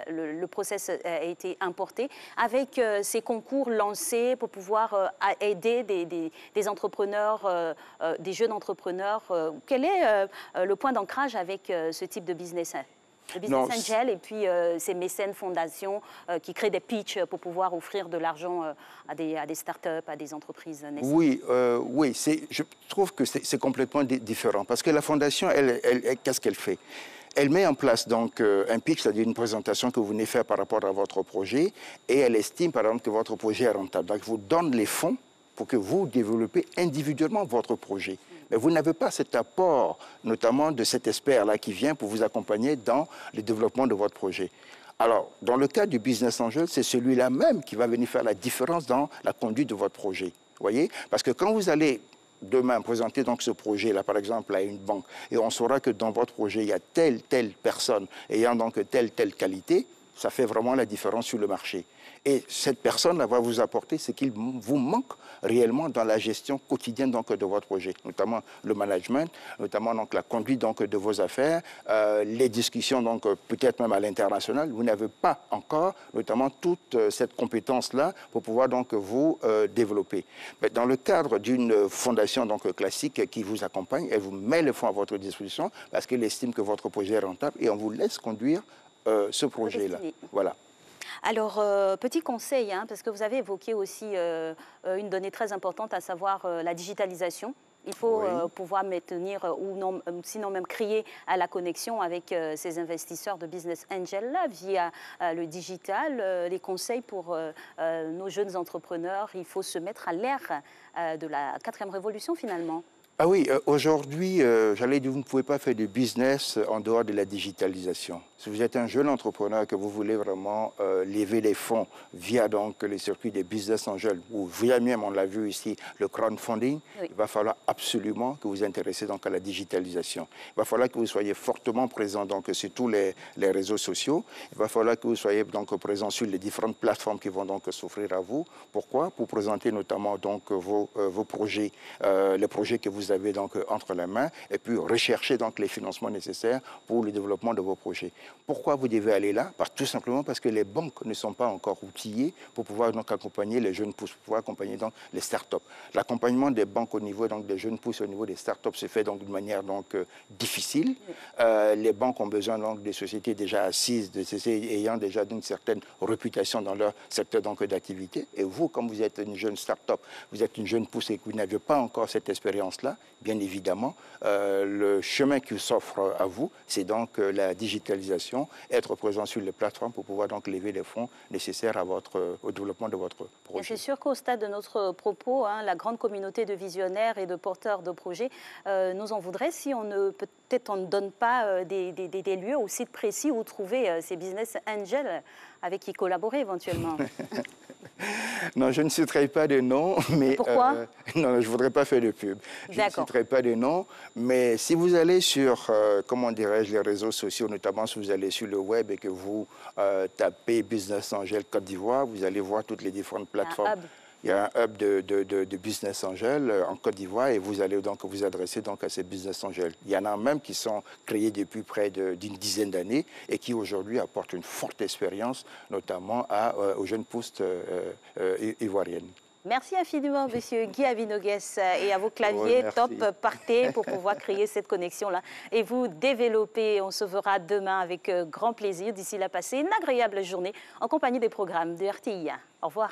le process a été importé avec ces concours lancés pour pouvoir aider des entrepreneurs, des jeunes entrepreneurs. Quel est le point d'ancrage avec ce type de business? Le business angel et puis ces mécènes fondations qui créent des pitchs pour pouvoir offrir de l'argent à des startups, à des entreprises naissantes. Oui, je trouve que c'est complètement différent parce que la fondation, qu'est-ce qu'elle fait? Elle met en place donc un pitch, c'est-à-dire une présentation que vous venez faire par rapport à votre projet et elle estime par exemple que votre projet est rentable. Donc, elle vous donne les fonds pour que vous développez individuellement votre projet. Mais vous n'avez pas cet apport, notamment de cet expert-là qui vient pour vous accompagner dans le développement de votre projet. Alors, dans le cas du business angel, c'est celui-là même qui va venir faire la différence dans la conduite de votre projet. Vous voyez? Parce que quand vous allez demain présenter donc ce projet-là, par exemple, à une banque, et on saura que dans votre projet, il y a telle personne ayant donc telle qualité, ça fait vraiment la différence sur le marché. Et cette personne-là va vous apporter ce qu'il vous manque réellement dans la gestion quotidienne donc, de votre projet, notamment le management, notamment donc, la conduite donc, de vos affaires, les discussions donc peut-être même à l'international. Vous n'avez pas encore notamment toute cette compétence-là pour pouvoir donc vous développer. Mais dans le cadre d'une fondation donc classique qui vous accompagne, elle vous met le fonds à votre disposition parce qu'elle estime que votre projet est rentable et on vous laisse conduire ce projet-là. Voilà. Alors, petit conseil, parce que vous avez évoqué aussi une donnée très importante, à savoir la digitalisation Il faut pouvoir maintenir ou non, sinon même créer la connexion avec ces investisseurs de business angel là, via le digital, les conseils pour nos jeunes entrepreneurs. Il faut se mettre à l'ère de la 4e révolution finalement. Ah oui, aujourd'hui, j'allais dire, vous ne pouvez pas faire de business en dehors de la digitalisation. Si vous êtes un jeune entrepreneur que vous voulez vraiment lever les fonds via donc les circuits des business angels ou via même, on l'a vu ici, le crowdfunding, il va falloir absolument que vous vous intéressiez donc à la digitalisation. Il va falloir que vous soyez fortement présent donc sur tous les réseaux sociaux. Il va falloir que vous soyez donc présent sur les différentes plateformes qui vont donc s'offrir à vous. Pourquoi? Pour présenter notamment donc vos projets, les projets que vous avez donc entre les mains et puis rechercher donc les financements nécessaires pour le développement de vos projets. Pourquoi vous devez aller là? Tout simplement parce que les banques ne sont pas encore outillées pour pouvoir donc accompagner les jeunes pousses, pour pouvoir accompagner donc les startups. L'accompagnement des banques au niveau donc des jeunes pousses, au niveau des startups se fait donc d'une manière donc difficile. Les banques ont besoin donc des sociétés déjà assises, de sociétés ayant déjà une certaine réputation dans leur secteur donc d'activité. Et vous, comme vous êtes une jeune startup, vous êtes une jeune pousse et que vous n'avez pas encore cette expérience-là, bien évidemment, le chemin qui s'offre à vous, c'est donc la digitalisation, être présent sur les plateformes pour pouvoir donc lever les fonds nécessaires au développement de votre projet. C'est sûr qu'au stade de notre propos, la grande communauté de visionnaires et de porteurs de projets nous en voudrait si on ne donne pas des lieux ou sites précis où trouver ces business angels avec qui collaborer éventuellement. Non, je ne citerai pas de nom, mais... Pourquoi? Non, je ne voudrais pas faire de pub. Je ne citerai pas de nom, mais si vous allez sur, comment dirais-je, les réseaux sociaux, notamment si vous allez sur le web et que vous tapez Business Angel Côte d'Ivoire, vous allez voir toutes les différentes plateformes. Il y a un hub de business angel en Côte d'Ivoire et vous allez donc vous adresser donc à ces business angels. Il y en a même qui sont créés depuis près d'une dizaine d'années et qui aujourd'hui apportent une forte expérience, notamment aux jeunes pousses ivoiriennes. Merci infiniment, monsieur Guy Avinogues, et à vos claviers, top, partez pour pouvoir créer cette connexion-là et vous développer. On se verra demain avec grand plaisir. D'ici là, passez une agréable journée en compagnie des programmes de RTI. Au revoir.